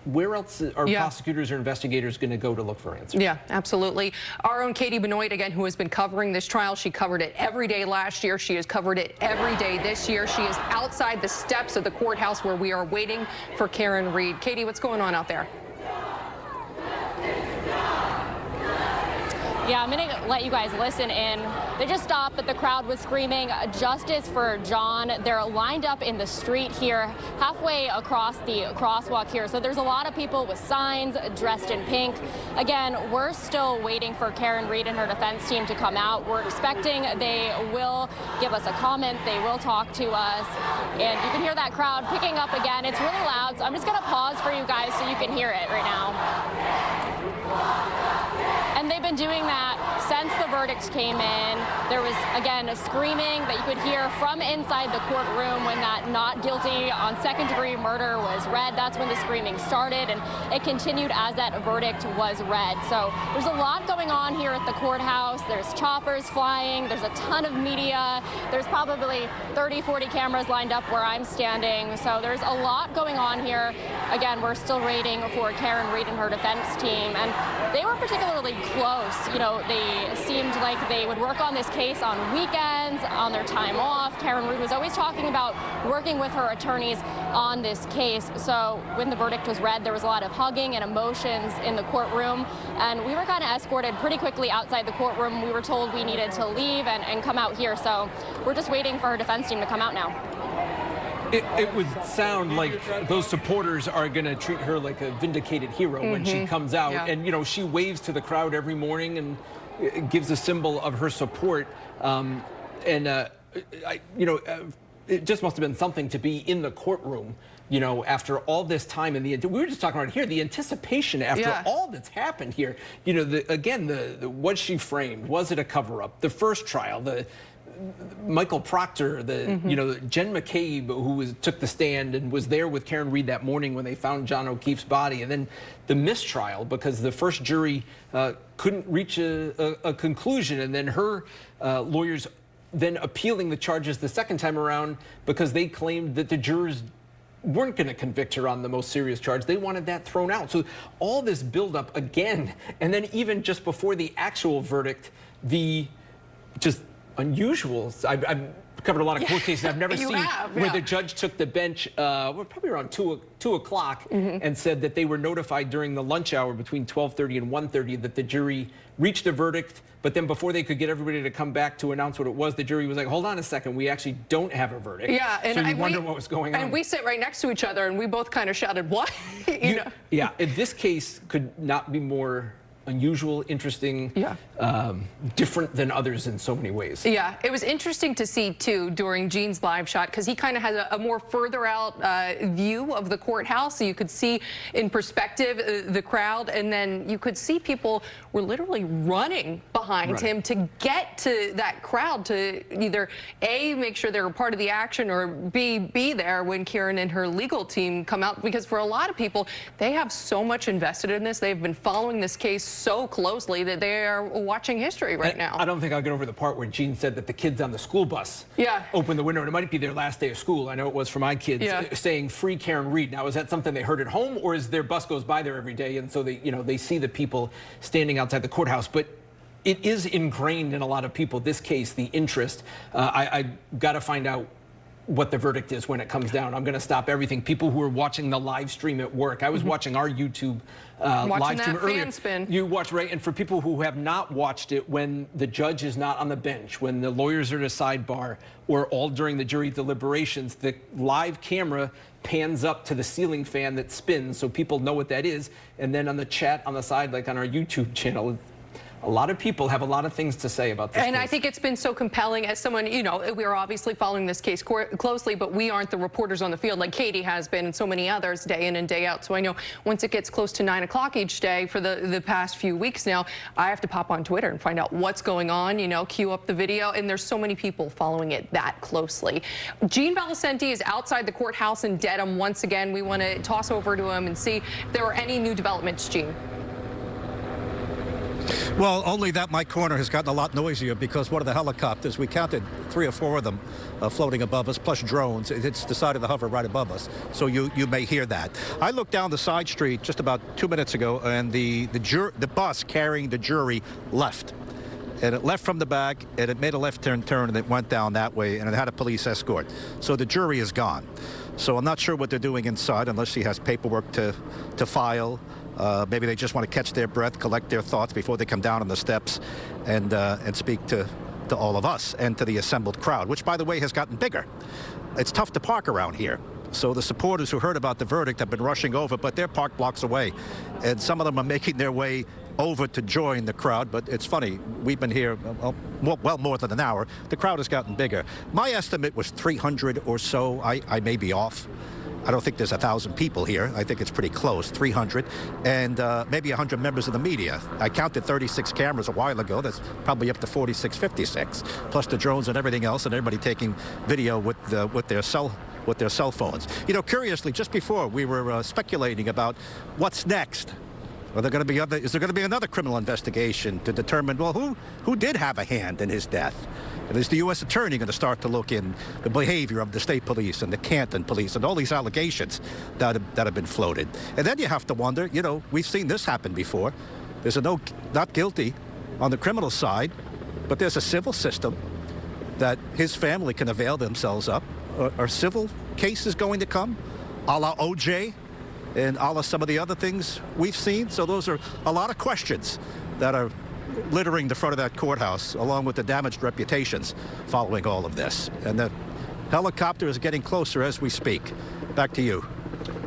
where else are prosecutors or investigators going to go to look for answers? Yeah, absolutely. Our own Katie Benoit, again, who has been covering this trial. She covered it every day last year. She has covered it every day this year. She is outside the steps of the courthouse where we are waiting for Karen Reed. Katie, what's going on out there? Yeah, I'm going to let you guys listen in They just stopped, but the crowd was screaming justice for John. They're lined up in the street here, halfway across the crosswalk here. So there's a lot of people with signs dressed in pink. Again, we're still waiting for Karen Read and her defense team to come out. We're expecting they will give us a comment. They will talk to us. And you can hear that crowd picking up again. It's really loud, so I'm just going to pause for you guys so you can hear it right now. And they've been doing that since the verdict came in. There was, again, a screaming that you could hear from inside the courtroom when that not guilty on second-degree murder was read. That's when the screaming started, and it continued as that verdict was read. So there's a lot going on here at the courthouse. There's choppers flying. There's a ton of media. There's probably 30, 40 cameras lined up where I'm standing. So there's a lot going on here. Again, we're still waiting for Karen Read and her defense team, and they were particularly close. You know, they seemed like they would work on this case on weekends, on their time off. Karen Read was always talking about working with her attorneys on this case. So when the verdict was read, there was a lot of hugging and emotions in the courtroom, and we were kind of escorted pretty quickly outside the courtroom. We were told we needed to leave and come out here. So we're just waiting for her defense team to come out now. It would sound like those supporters are going to treat her like a vindicated hero when she comes out. Yeah. And, you know, she waves to the crowd every morning and gives a symbol of her support. It just must have been something to be in the courtroom, you know, after all this time. And we were just talking about here, the anticipation after all that's happened here. You know, was she framed? Was it a cover-up? The first trial, Michael Proctor, Jen McCabe, who took the stand and was there with Karen Read that morning when they found John O'Keefe's body, and then the mistrial because the first jury couldn't reach a conclusion, and then her lawyers then appealing the charges the second time around because they claimed that the jurors weren't going to convict her on the most serious charge. They wanted that thrown out. So all this buildup again, and then even just before the actual verdict, the just unusual. I've covered a lot of court cases I've never seen where the judge took the bench probably around 2 o'clock and said that they were notified during the lunch hour between 12:30 and 1:30 that the jury reached a verdict, but then before they could get everybody to come back to announce what it was, the jury was like, hold on a second, we actually don't have a verdict. Yeah, and so you wonder what was going on. And we sit right next to each other and we both kind of shouted, what? you know? Yeah, this case could not be more unusual, interesting, different than others in so many ways. Yeah, it was interesting to see too during Gene's live shot because he kind of has a more further out view of the courthouse, so you could see in perspective the crowd, and then you could see people were literally running behind him to get to that crowd to either A, make sure they were part of the action, or B, be there when Karen and her legal team come out, because for a lot of people, they have so much invested in this. They've been following this case so closely that they are watching history right now. I don't think I'll get over the part where Gene said that the kids on the school bus opened the window, and it might be their last day of school. I know it was for my kids, saying "Free Karen Read." Now, is that something they heard at home, or is their bus goes by there every day, and so they see the people standing outside the courthouse? But it is ingrained in a lot of people, this case, the interest. I got to find out what the verdict is when it comes down. I'm going to stop everything. People who are watching the live stream at work. I was watching our YouTube live stream earlier. Fan spin. You watch, right? And for people who have not watched it, when the judge is not on the bench, when the lawyers are at a sidebar, or all during the jury deliberations, the live camera pans up to the ceiling fan that spins so people know what that is. And then on the chat on the side, like on our YouTube channel, a lot of people have a lot of things to say about this case. I think it's been so compelling as someone, we are obviously following this case closely, but we aren't the reporters on the field like Katie has been and so many others day in and day out. So I know once it gets close to 9 o'clock each day for the past few weeks now, I have to pop on Twitter and find out what's going on, queue up the video, and there's so many people following it that closely. Gene Valicenti is outside the courthouse in Dedham once again. We want to toss over to him and see if there are any new developments, Gene. Well, only that my corner has gotten a lot noisier because one of the helicopters, we counted 3 or 4 of them floating above us, plus drones. It's decided to hover right above us, so you may hear that. I looked down the side street just about 2 minutes ago, and the bus carrying the jury left. And it left from the back, and it made a left turn, and it went down that way, and it had a police escort. So the jury is gone. So I'm not sure what they're doing inside, unless she has paperwork to file. Maybe they just want to catch their breath, collect their thoughts before they come down on the steps and speak to to all of us and to the assembled crowd, which, by the way, has gotten bigger. It's tough to park around here. So the supporters who heard about the verdict have been rushing over, but they're parked blocks away. And some of them are making their way over to join the crowd. But it's funny, we've been here well more than an hour. The crowd has gotten bigger. My estimate was 300 or so. I may be off. I don't think there's 1,000 people here. I think it's pretty close, 300, and maybe 100 members of the media. I counted 36 cameras a while ago. That's probably up to 46, 56, plus the drones and everything else, and everybody taking video with their cell phones. You know, curiously, just before we were speculating about what's next. Is there going to be another criminal investigation to determine, well, who did have a hand in his death? And is the U.S. attorney going to start to look in the behavior of the state police and the Canton police and all these allegations that have been floated? And then you have to wonder, you know, we've seen this happen before. There's a not guilty on the criminal side, but there's a civil system that his family can avail themselves of. Are civil cases going to come, a la OJ and a la some of the other things we've seen? So those are a lot of questions that are littering the front of that courthouse, along with the damaged reputations following all of this. And the helicopter is getting closer as we speak. Back to you.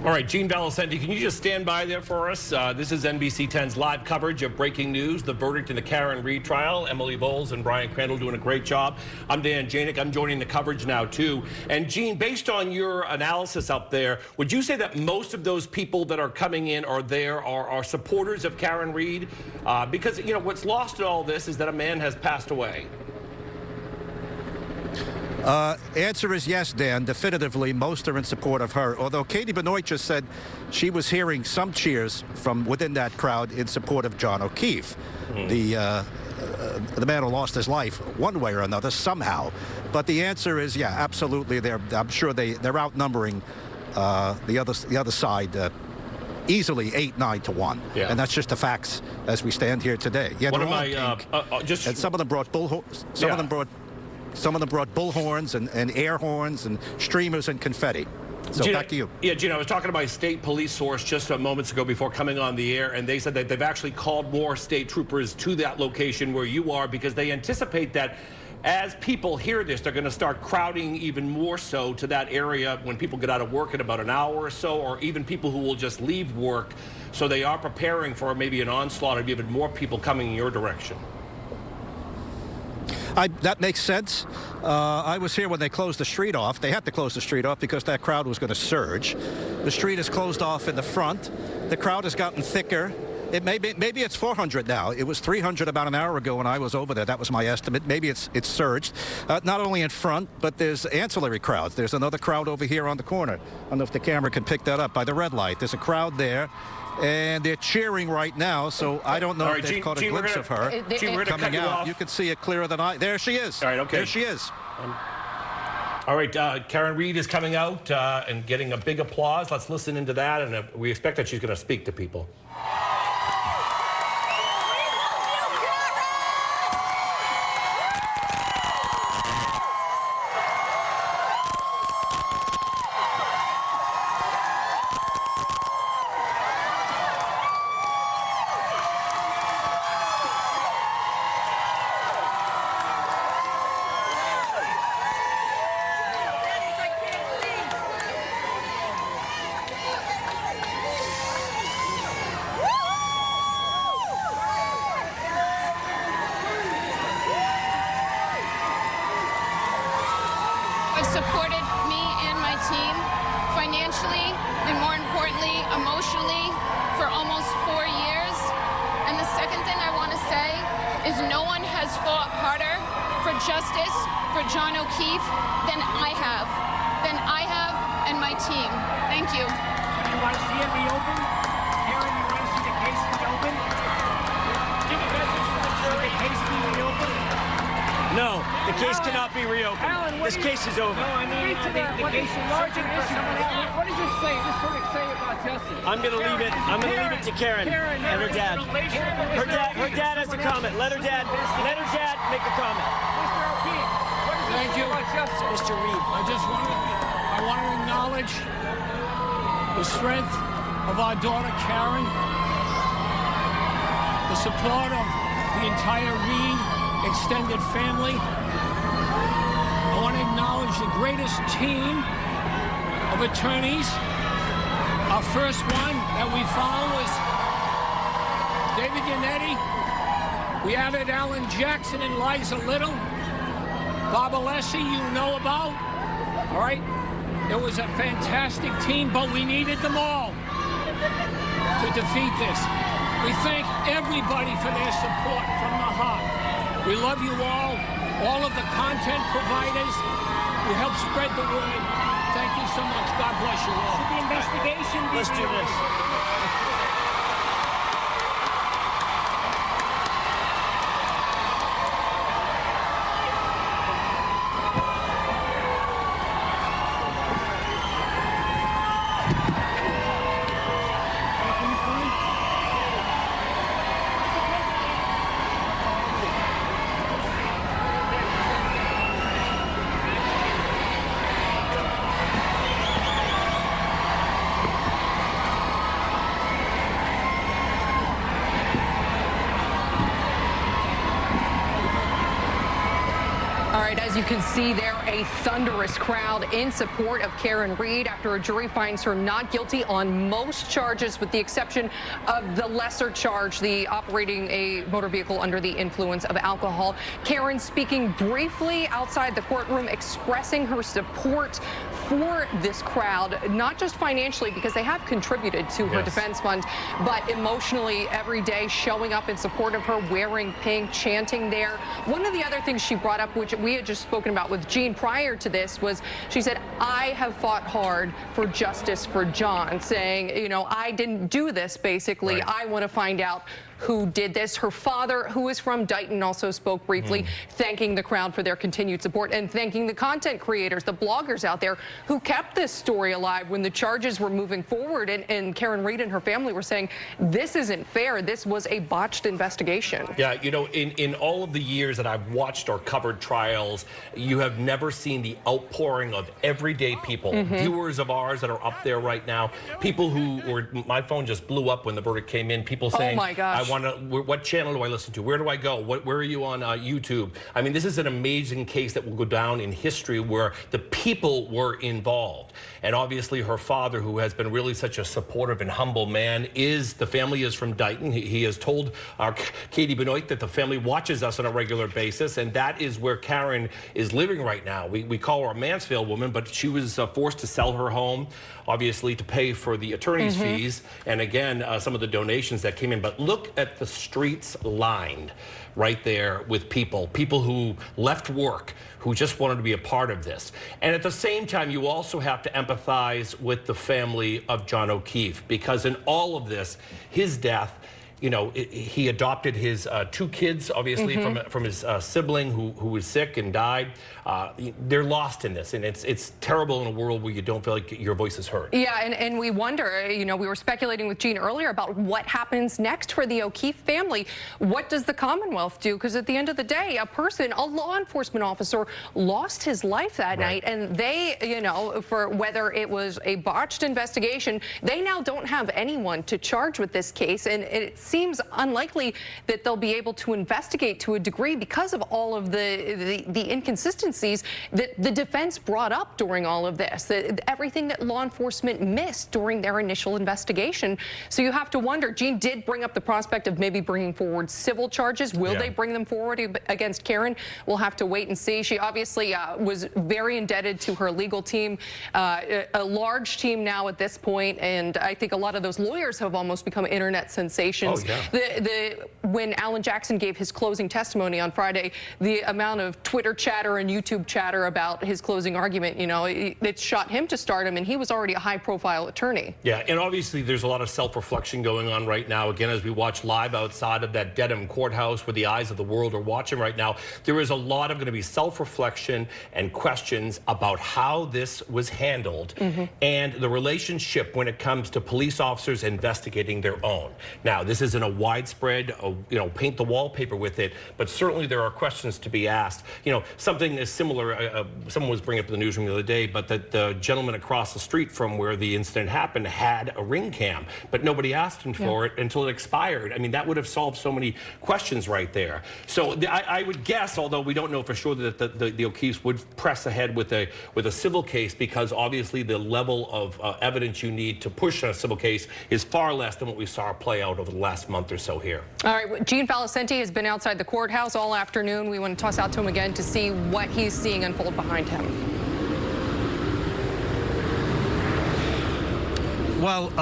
All right, Gene Valicenti, can you just stand by there for us? This is NBC 10's live coverage of breaking news, the verdict in the Karen Reed trial. Emily Bowles and Brian Crandall doing a great job. I'm Dan Janik. I'm joining the coverage now, too. And, Gene, based on your analysis up there, would you say that most of those people that are coming in are supporters of Karen Reed? Because, you know, what's lost in all this is that a man has passed away. Answer is yes, Dan. Definitively, most are in support of her. Although Katie Benoit just said she was hearing some cheers from within that crowd in support of John O'Keefe, the man who lost his life one way or another somehow. But the answer is, yeah, absolutely. I'm sure they're outnumbering the other side easily 8-9 to 1. Yeah. And that's just the facts as we stand here today. Yeah, one of my and some of them brought Some of them brought bullhorns and air horns and streamers and confetti. So Gina, back to you. Yeah, Gina, I was talking to my state police source just moments ago before coming on the air, and they said that they've actually called more state troopers to that location where you are because they anticipate that as people hear this, they're going to start crowding even more so to that area when people get out of work in about an hour or so, or even people who will just leave work. So they are preparing for maybe an onslaught of even more people coming in your direction. That makes sense. I was here when they closed the street off. They had to close the street off because that crowd was going to surge. The street is closed off in the front. The crowd has gotten thicker. Maybe it's 400 now. It was 300 about an hour ago when I was over there. That was my estimate. Maybe it's surged. Not only in front, but there's ancillary crowds. There's another crowd over here on the corner. I don't know if the camera can pick that up by the red light. There's a crowd there. And they're cheering right now, so I don't know if they've caught a glimpse of her coming out. You can see it clearer than I. There she is. All right, okay. There she is. All right, Karen Reed is coming out and getting a big applause. Let's listen into that, and we expect that she's going to speak to people. Supported me and my team financially and, more importantly, emotionally for almost 4 years. And the second thing I want to say is no one has fought harder for justice for John O'Keefe than I have and my team. Thank you. You want to see it reopened? Karen, you want to see the case reopened? Give a message to the jury. The case be reopened? No, the case cannot be reopened. Alan, this case is over. No, I mean, the case is larger issue. What did you say? Just what did you say about justice? I'm going to leave it. I'm going to leave it to Karen and her dad. Her dad has a comment. Let her dad make a comment. Mr. O'Keefe, what did you say about justice? Mr. Reed. I want to acknowledge the strength of our daughter Karen, the support of the entire Reed extended family. I want to acknowledge the greatest team of attorneys. Our first one that we found was David Yannetti. We added Alan Jackson and Liza Little. Bob Alessi, you know about. All right? It was a fantastic team, but we needed them all to defeat this. We thank everybody for their support from the heart. We love you all of the content providers who help spread the word. Thank you so much. God bless you all. Should the investigation be... Let's do this. All right, as you can see there, a thunderous crowd in support of Karen Read after a jury finds her not guilty on most charges, with the exception of the lesser charge, the operating a motor vehicle under the influence of alcohol. Karen speaking briefly outside the courtroom, expressing her support for this crowd, not just financially, because they have contributed to her defense fund, but emotionally every day, showing up in support of her, wearing pink, chanting there. One of the other things she brought up, which we had just spoken about with Jean prior to this, was she said, I have fought hard for justice for John, saying, you know, I didn't do this, basically. Right. I want to find out who did this. Her father, who is from Dighton, also spoke briefly, thanking the crowd for their continued support and thanking the content creators, the bloggers out there who kept this story alive when the charges were moving forward. And Karen Read and her family were saying, this isn't fair. This was a botched investigation. Yeah, you know, in all of the years that I've watched or covered trials, you have never seen the outpouring of everyday people, viewers of ours that are up there right now, people who were, my phone just blew up when the verdict came in, people saying, oh my gosh, what channel do I listen to? Where do I go? Where are you on YouTube? I mean, this is an amazing case that will go down in history where the people were involved. And obviously her father, who has been really such a supportive and humble man, the family is from Dighton. He has told Katie Benoit that the family watches us on a regular basis, and that is where Karen is living right now. We call her a Mansfield woman, but she was forced to sell her home, obviously to pay for the attorney's fees, and again, some of the donations that came in. But look at the streets lined right there with people who left work, who just wanted to be a part of this. And at the same time, you also have to empathize with the family of John O'Keefe, because in all of this, his death, you know, he adopted his 2 kids, obviously, from his sibling who was sick and died. They're lost in this, and it's terrible in a world where you don't feel like your voice is heard. Yeah, and we wonder, you know, we were speculating with Jean earlier about what happens next for the O'Keefe family. What does the Commonwealth do? Because at the end of the day, a law enforcement officer, lost his life that night, and they, you know, for whether it was a botched investigation, they now don't have anyone to charge with this case, and it seems unlikely that they'll be able to investigate to a degree because of all of the inconsistencies that the defense brought up during all of this, everything that law enforcement missed during their initial investigation. So you have to wonder, Jean did bring up the prospect of maybe bringing forward civil charges. Will they bring them forward against Karen? We'll have to wait and see. She obviously was very indebted to her legal team, a large team now at this point, and I think a lot of those lawyers have almost become internet sensations. When Alan Jackson gave his closing testimony on Friday, the amount of Twitter chatter and YouTube chatter about his closing argument, you know, it shot him to stardom, and he was already a high-profile attorney. Yeah, and obviously there's a lot of self-reflection going on right now. Again, as we watch live outside of that Dedham courthouse where the eyes of the world are watching right now, there is a lot of going to be self-reflection and questions about how this was handled and the relationship when it comes to police officers investigating their own. Now, this isn't a widespread paint the wallpaper with it, but certainly there are questions to be asked. Something is similar. Someone was bringing up in the newsroom the other day, but that the gentleman across the street from where the incident happened had a ring cam, but nobody asked him for it until it expired. I mean, that would have solved so many questions right there. So I would guess, although we don't know for sure, that the O'Keefes would press ahead with a civil case, because obviously the level of evidence you need to push a civil case is far less than what we saw play out over the last month or so here. All right, Gene Falicenti has been outside the courthouse all afternoon. We want to toss out to him again to see what he's seeing unfold behind him. Well,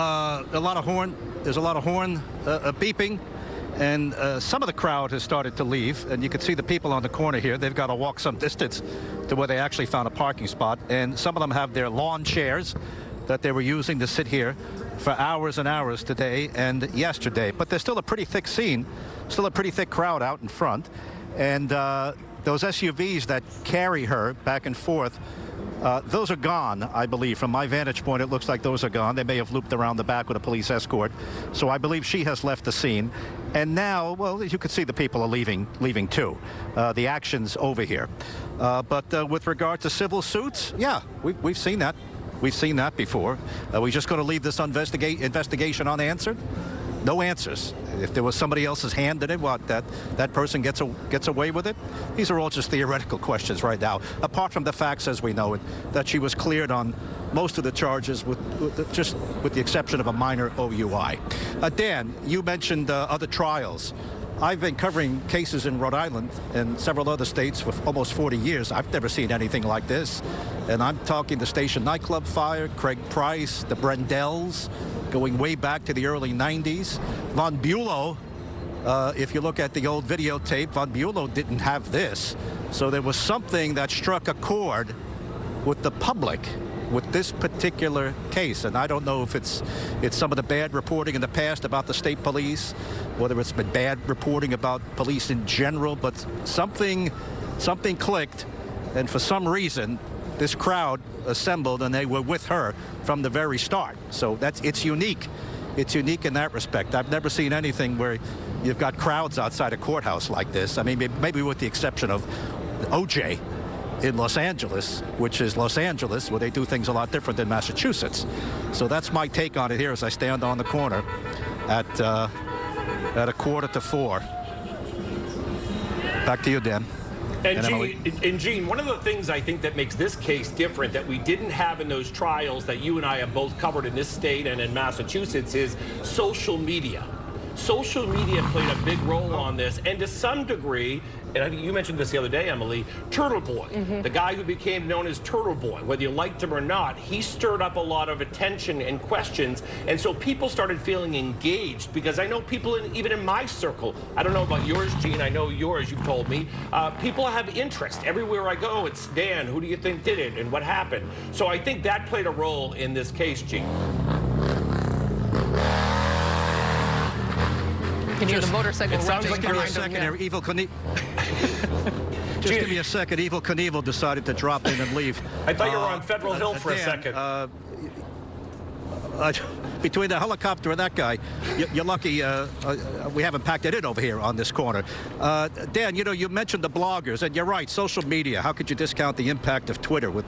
a lot of horn. There's a lot of horn beeping. And some of the crowd has started to leave, and you can see the people on the corner here. They've got to walk some distance to where they actually found a parking spot, and some of them have their lawn chairs that they were using to sit here for hours and hours today and yesterday. But there's still a pretty thick scene, still a pretty thick crowd out in front, and those SUVs that carry her back and forth, those are gone, I believe. From my vantage point, it looks like those are gone. They may have looped around the back with a police escort. So I believe she has left the scene. And now, well, as you can see, the people are leaving too. The action's over here. But with regard to civil suits, yeah, we've seen that. We've seen that before. Are we just going to leave this investigation unanswered? No answers. If there was somebody else's hand in it, what, that person gets away with it? These are all just theoretical questions right now, apart from the facts as we know it, that she was cleared on most of the charges with the exception of a minor OUI. Dan, you mentioned other trials. I've been covering cases in Rhode Island and several other states for almost 40 years. I've never seen anything like this. And I'm talking the Station nightclub fire, Craig Price, the Brendells, going way back to the early 90s. Von Bulow, if you look at the old videotape, Von Bulow didn't have this. So there was something that struck a chord with the public with this particular case. And I don't know if it's some of the bad reporting in the past about the state police, whether it's been bad reporting about police in general, but something clicked, and for some reason this crowd assembled and they were with her from the very start. So it's unique. It's unique in that respect. I've never seen anything where you've got crowds outside a courthouse like this. I mean, maybe with the exception of OJ in Los Angeles, which is Los Angeles, where they do things a lot different than Massachusetts. So that's my take on it here as I stand on the corner at 3:45. Back to you, Dan. And Gene, one of the things I think that makes this case different that we didn't have in those trials that you and I have both covered in this state and in Massachusetts is social media. Social media played a big role on this, and to some degree, and I think you mentioned this the other day, Emily, Turtle Boy, the guy who became known as Turtle Boy, whether you liked him or not, he stirred up a lot of attention and questions, and so people started feeling engaged, because I know people, even in my circle, I don't know about yours, Gene, I know yours, you've told me, people have interest. Everywhere I go, it's Dan, who do you think did it, and what happened? So I think that played a role in this case, Gene. Can you hear the motorcycle? It sounds like a second here. Evil Knievel. Just give me a second. Evil Knievel decided to drop in and leave. I thought you were on Federal Hill for a second. Between the helicopter and that guy, you're lucky we haven't packed it in over here on this corner. Dan, you mentioned the bloggers, and you're right, social media. How could you discount the impact of Twitter with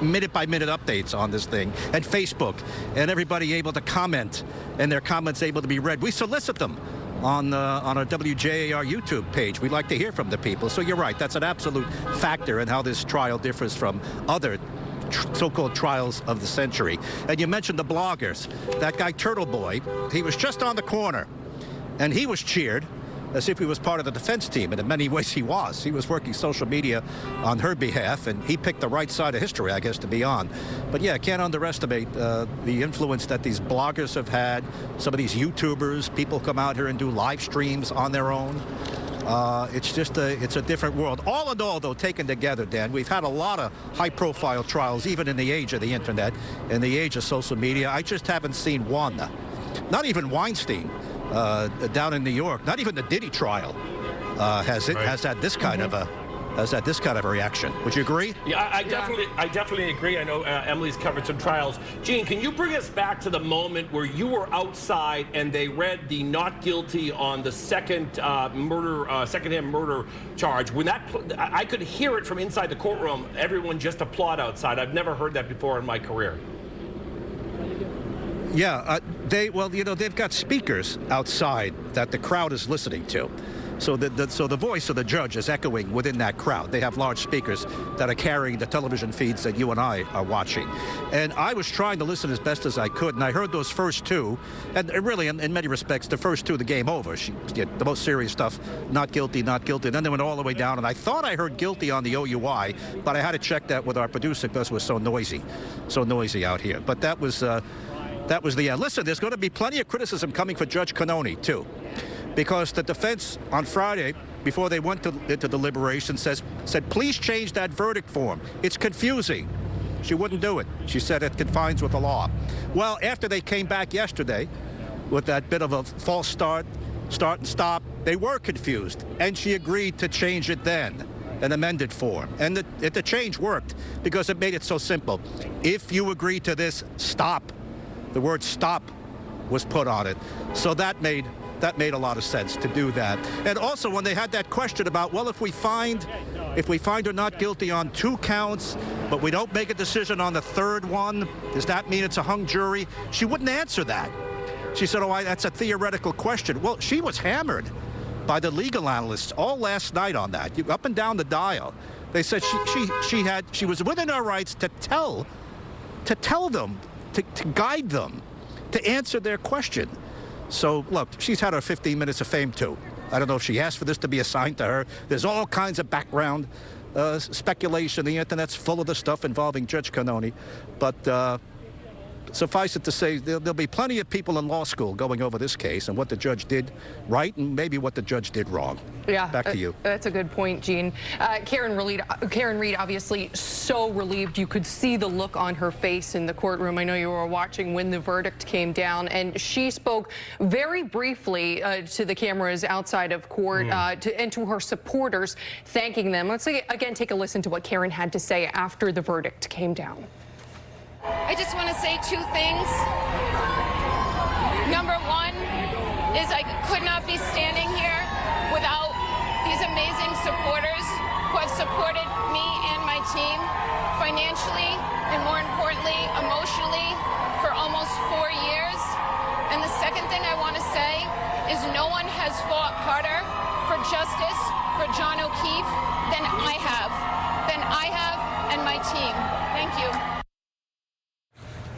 minute-by-minute updates on this thing, and Facebook, and everybody able to comment, and their comments able to be read. We solicit them on our WJAR YouTube page. We like to hear from the people. So you're right, that's an absolute factor in how this trial differs from other so-called trials of the century. And you mentioned the bloggers. That guy Turtle Boy, he was just on the corner, and he was cheered as if he was part of the defense team, and in many ways he was. He was working social media on her behalf, and he picked the right side of history, I guess, to be on. But yeah, can't underestimate the influence that these bloggers have had. Some of these YouTubers, people come out here and do live streams on their own. It's a different world. All in all, though, taken together, Dan, we've had a lot of high-profile trials, even in the age of the internet, in the age of social media. I just haven't seen one. Not even Weinstein down in New York. Not even the Diddy trial has had this kind of a has had this kind of a reaction. Would you agree? Yeah, I definitely agree. I know Emily's covered some trials. Gene, can you bring us back to the moment where you were outside and they read the not guilty on the second-hand murder charge? When that, I could hear it from inside the courtroom. Everyone just applaud outside. I've never heard that before in my career. Yeah, they've got speakers outside that the crowd is listening to. So the voice of the judge is echoing within that crowd. They have large speakers that are carrying the television feeds that you and I are watching. And I was trying to listen as best as I could, and I heard those first two, and really, in many respects, the first two of the game over. She did the most serious stuff, not guilty, not guilty. Then they went all the way down, and I thought I heard guilty on the OUI, but I had to check that with our producer because it was so noisy out here. But that was the end. Listen, there's going to be plenty of criticism coming for Judge Cannone, too, because the defense on Friday, before they went into deliberation, said, please change that verdict form. It's confusing. She wouldn't do it. She said it confines with the law. Well, after they came back yesterday with that bit of a false start and stop, they were confused, and she agreed to change it then, an amended form. And the change worked because it made it so simple. If you agree to this, stop. The word stop was put on it. So that made a lot of sense to do that. And also when they had that question about, well, if we find her not guilty on 2 counts, but we don't make a decision on the 3rd one, does that mean it's a hung jury? She wouldn't answer that. She said, oh, that's a theoretical question. Well, she was hammered by the legal analysts all last night on that, up and down the dial. They said she was within her rights to tell them, to guide them, to answer their question. So, look, she's had her 15 minutes of fame, too. I don't know if she asked for this to be assigned to her. There's all kinds of background speculation. The Internet's full of the stuff involving Judge Cannone. But suffice it to say, there'll be plenty of people in law school going over this case and what the judge did right and maybe what the judge did wrong. Yeah, back to you. That's a good point, Gene. Karen Reed, obviously so relieved. You could see the look on her face in the courtroom. I know you were watching when the verdict came down, and she spoke very briefly to the cameras outside of court and to her supporters, thanking them. Let's again take a listen to what Karen had to say after the verdict came down. I just want to say 2 things. Number 1 is I could not be standing here without these amazing supporters who have supported me and my team financially and, more importantly, emotionally for almost 4 years. And the second thing I want to say is no one has fought harder for justice for John O'Keefe than I have and my team. Thank you.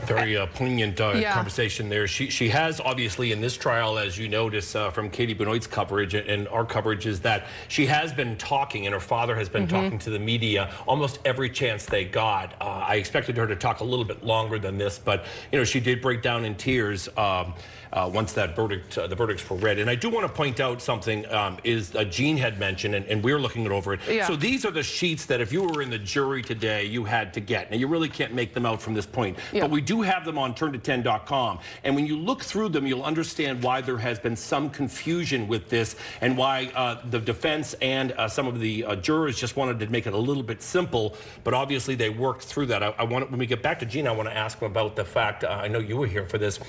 Very poignant conversation there. She has obviously in this trial, as you notice from Katie Benoit's coverage and our coverage, is that she has been talking and her father has been talking to the media almost every chance they got. I expected her to talk a little bit longer than this, but she did break down in tears once that the verdicts were read. And I do want to point out something is Gene had mentioned, and we're looking it over it. Yeah. So these are the sheets that if you were in the jury today, you had to get. Now, you really can't make them out from this point, but we do have them on turnto10.com. And when you look through them, you'll understand why there has been some confusion with this and why the defense and some of the jurors just wanted to make it a little bit simple, but obviously they worked through that. When we get back to Gene, I want to ask him about the fact, I know you were here for this,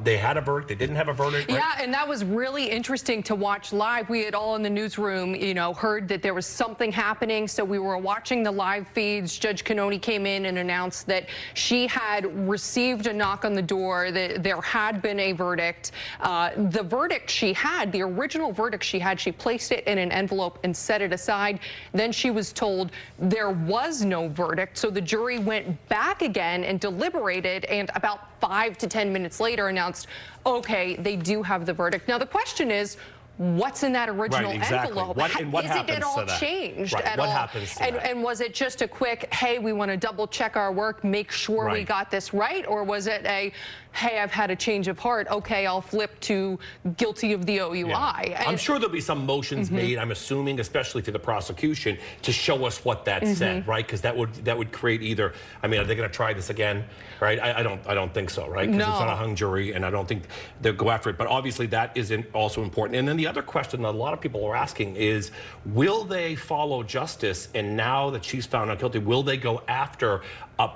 they had a verdict, they didn't have a verdict, right? Yeah, and that was really interesting to watch live. We had all in the newsroom, heard that there was something happening, so we were watching the live feeds. Judge Cannone came in and announced that she had received a knock on the door, that there had been a verdict. The verdict she had, the original verdict she had, she placed it in an envelope and set it aside. Then she was told there was no verdict, so the jury went back again and deliberated, and about 5 to 10 minutes later announced, okay, they do have the verdict. Now the question is, what's in that original envelope? What Is it all changed at all? Happens to that? And was it just a quick, hey, we want to double check our work, make sure we got this right? Or was it a, hey, I've had a change of heart, okay, I'll flip to guilty of the OUI? Yeah. I'm sure there'll be some motions made, I'm assuming, especially to the prosecution, to show us what that said, right? Because that would create either, I mean, are they going to try this again, right? I don't think so, right? Because it's not a hung jury, and I don't think they'll go after it. But obviously that is also important. And then the other question that a lot of people are asking is, will they follow justice? And now that she's found not guilty, will they go after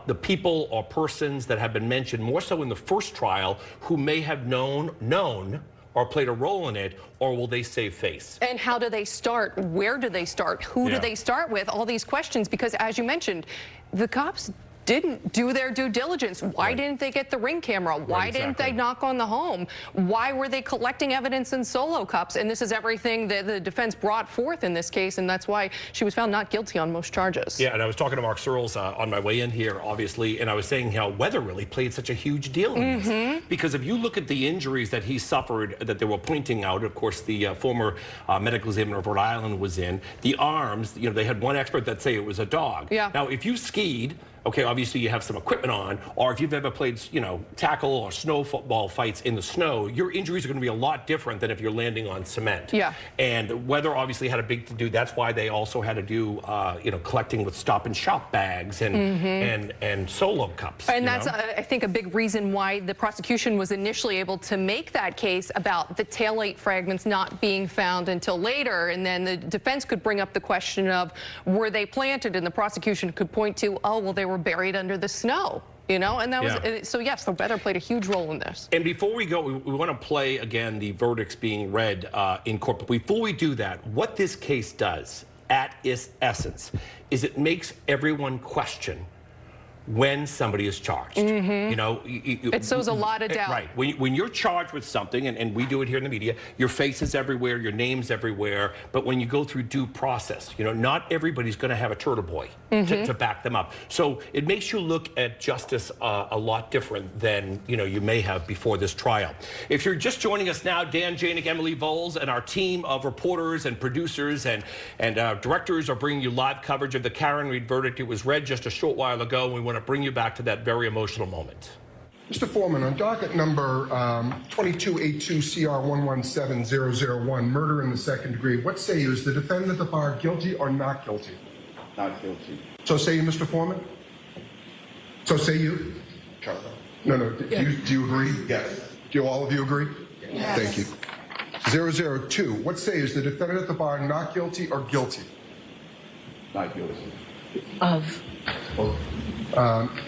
the people or persons that have been mentioned more so in the first trial who may have known or played a role in it, or will they save face? And how do they start? Where do they start? Who do they start with? All these questions, because as you mentioned, the cops didn't do their due diligence. Why didn't they get the Ring camera? Why didn't they knock on the home? Why were they collecting evidence in solo cups? And this is everything that the defense brought forth in this case, and that's why she was found not guilty on most charges. Yeah, and I was talking to Mark Searles on my way in here, obviously, and I was saying how weather really played such a huge deal in this. Because if you look at the injuries that he suffered that they were pointing out, of course, the former medical examiner of Rhode Island was in, the arms, you know, they had one expert that say it was a dog. Yeah. Now, if you skied, okay, obviously you have some equipment on, or if you've ever played, you know, tackle or snow football fights in the snow, your injuries are going to be a lot different than if you're landing on cement. Yeah. And weather obviously had a big to do. That's why they also had to do, you know, collecting with Stop and Shop bags and solo cups. And that's, I think, a big reason why the prosecution was initially able to make that case about the taillight fragments not being found until later. And then the defense could bring up the question of, were they planted? And the prosecution could point to, oh, well, they were buried under the snow, you know, and that was, so yes, the weather played a huge role in this. And before we go, we want to play again the verdicts being read in court. But before we do that, what this case does at its essence is it makes everyone question when somebody is charged. You know, it sows a lot of doubt. Right. When you're charged with something, and we do it here in the media, your face is everywhere, your name's everywhere. But when you go through due process, you know, not everybody's going to have a turtle boy to back them up. So it makes you look at justice a lot different than, you know, you may have before this trial. If you're just joining us now, Dan Janik, Emily Voles, and our team of reporters and producers and directors are bringing you live coverage of the Karen Read verdict. It was read just a short while ago. We want to bring you back to that very emotional moment. Mr. Foreman, on docket number 2282CR117001, murder in the second degree, what say you? Is the defendant at the bar guilty or not guilty? Not guilty. So say you, Mr. Foreman? So say you? No. Do you agree? Yes. Do all of you agree? Yes. Thank you. 002, what say you? Is the defendant at the bar not guilty or guilty? Not guilty. Of.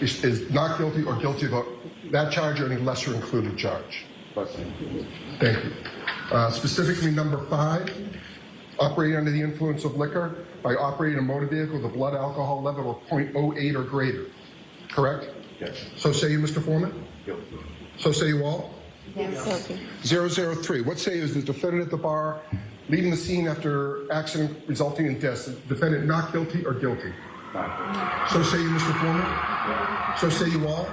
Is not guilty or guilty of that charge or any lesser included charge? Lesser included. Thank you. Specifically, number 5, operating under the influence of liquor by operating a motor vehicle with a blood alcohol level of 0.08 or greater. Correct? Yes. So say you, Mr. Foreman? Guilty. So say you all? Yes. 003, what say you? Is the defendant at the bar leaving the scene after accident resulting in death? Is the defendant not guilty or guilty? Not guilty. So say you, Mr. Foreman? So say you all?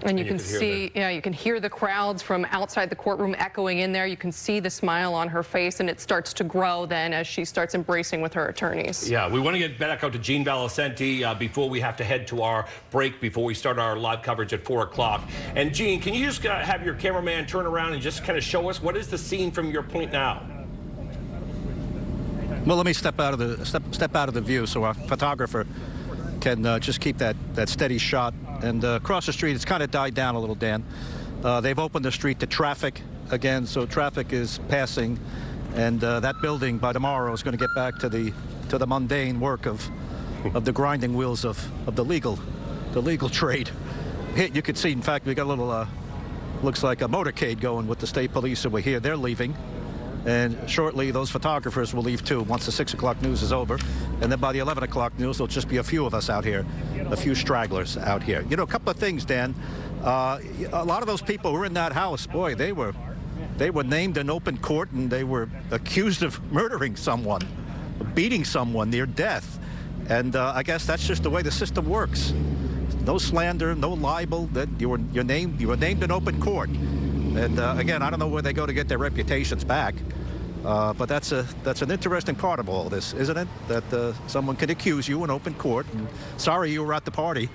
And you can see, you can hear the crowds from outside the courtroom echoing in there. You can see the smile on her face, and it starts to grow then as she starts embracing with her attorneys. Yeah, we want to get back out to Gene Valicenti before we have to head to our break before we start our live coverage at 4 o'clock. And Gene, can you just have your cameraman turn around and just kind of show us what is the scene from your point now? Well, let me step out of the view so our photographer can just keep that steady shot. And across the street, it's kind of died down a little, Dan. They've opened the street to traffic again, so traffic is passing, and that building by tomorrow is going to get back to the mundane work of the grinding wheels of the legal trade. You can see, in fact, we got a little looks like a motorcade going with the state police over here. They're leaving. And shortly, those photographers will leave too once the 6 o'clock news is over. And then by the 11 o'clock news, there'll just be a few of us out here, a few stragglers out here. You know, a couple of things, Dan. A lot of those people who were in that house, boy, they were named in open court, and they were accused of murdering someone, beating someone near death. And I guess that's just the way the system works. No slander, no libel. That you were named in open court. And again, I don't know where they go to get their reputations back, but that's an interesting part of all this, isn't it? That someone can accuse you in open court, and sorry you were at the party,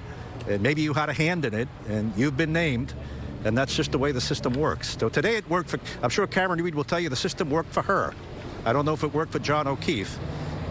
and maybe you had a hand in it, and you've been named, and that's just the way the system works. So today it worked for, I'm sure Karen Read will tell you the system worked for her. I don't know if it worked for John O'Keefe,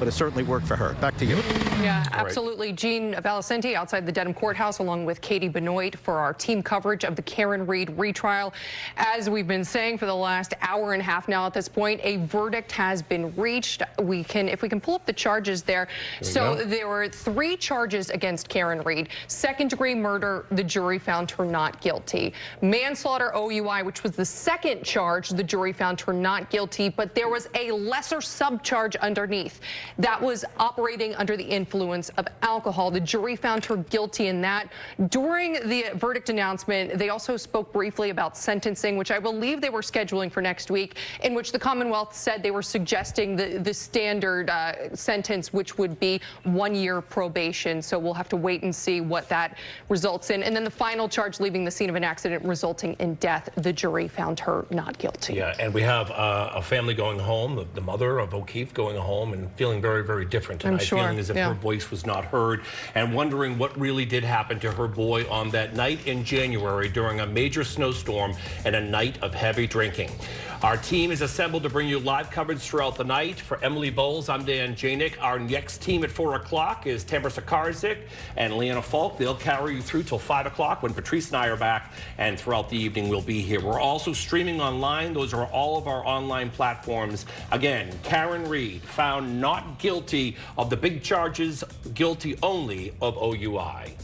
but it certainly worked for her. Back to you. Yeah, absolutely. Jean Valicenti outside the Dedham Courthouse along with Katie Benoit for our team coverage of the Karen Reed retrial. As we've been saying for the last hour and a half now at this point, a verdict has been reached. If we can pull up the charges there. There were 3 charges against Karen Reed. Second-degree murder, the jury found her not guilty. Manslaughter OUI, which was the second charge, the jury found her not guilty, but there was a lesser subcharge underneath. That was operating under the influence of alcohol. The jury found her guilty in that. During the verdict announcement, they also spoke briefly about sentencing, which I believe they were scheduling for next week, in which the Commonwealth said they were suggesting the standard sentence, which would be 1 year probation. So we'll have to wait and see what that results in. And then the final charge, leaving the scene of an accident resulting in death, the jury found her not guilty. Yeah, and we have a family going home, the mother of O'Keefe going home and feeling very, very different tonight, feeling as if her voice was not heard and wondering what really did happen to her boy on that night in January during a major snowstorm and a night of heavy drinking. Our team is assembled to bring you live coverage throughout the night. For Emily Bowles, I'm Dan Janik. Our next team at 4 o'clock is Tamara Sakarzik and Leanna Falk. They'll carry you through till 5 o'clock when Patrice and I are back, and throughout the evening we'll be here. We're also streaming online. Those are all of our online platforms. Again, Karen Reed found not guilty of the big charges, guilty only of OUI.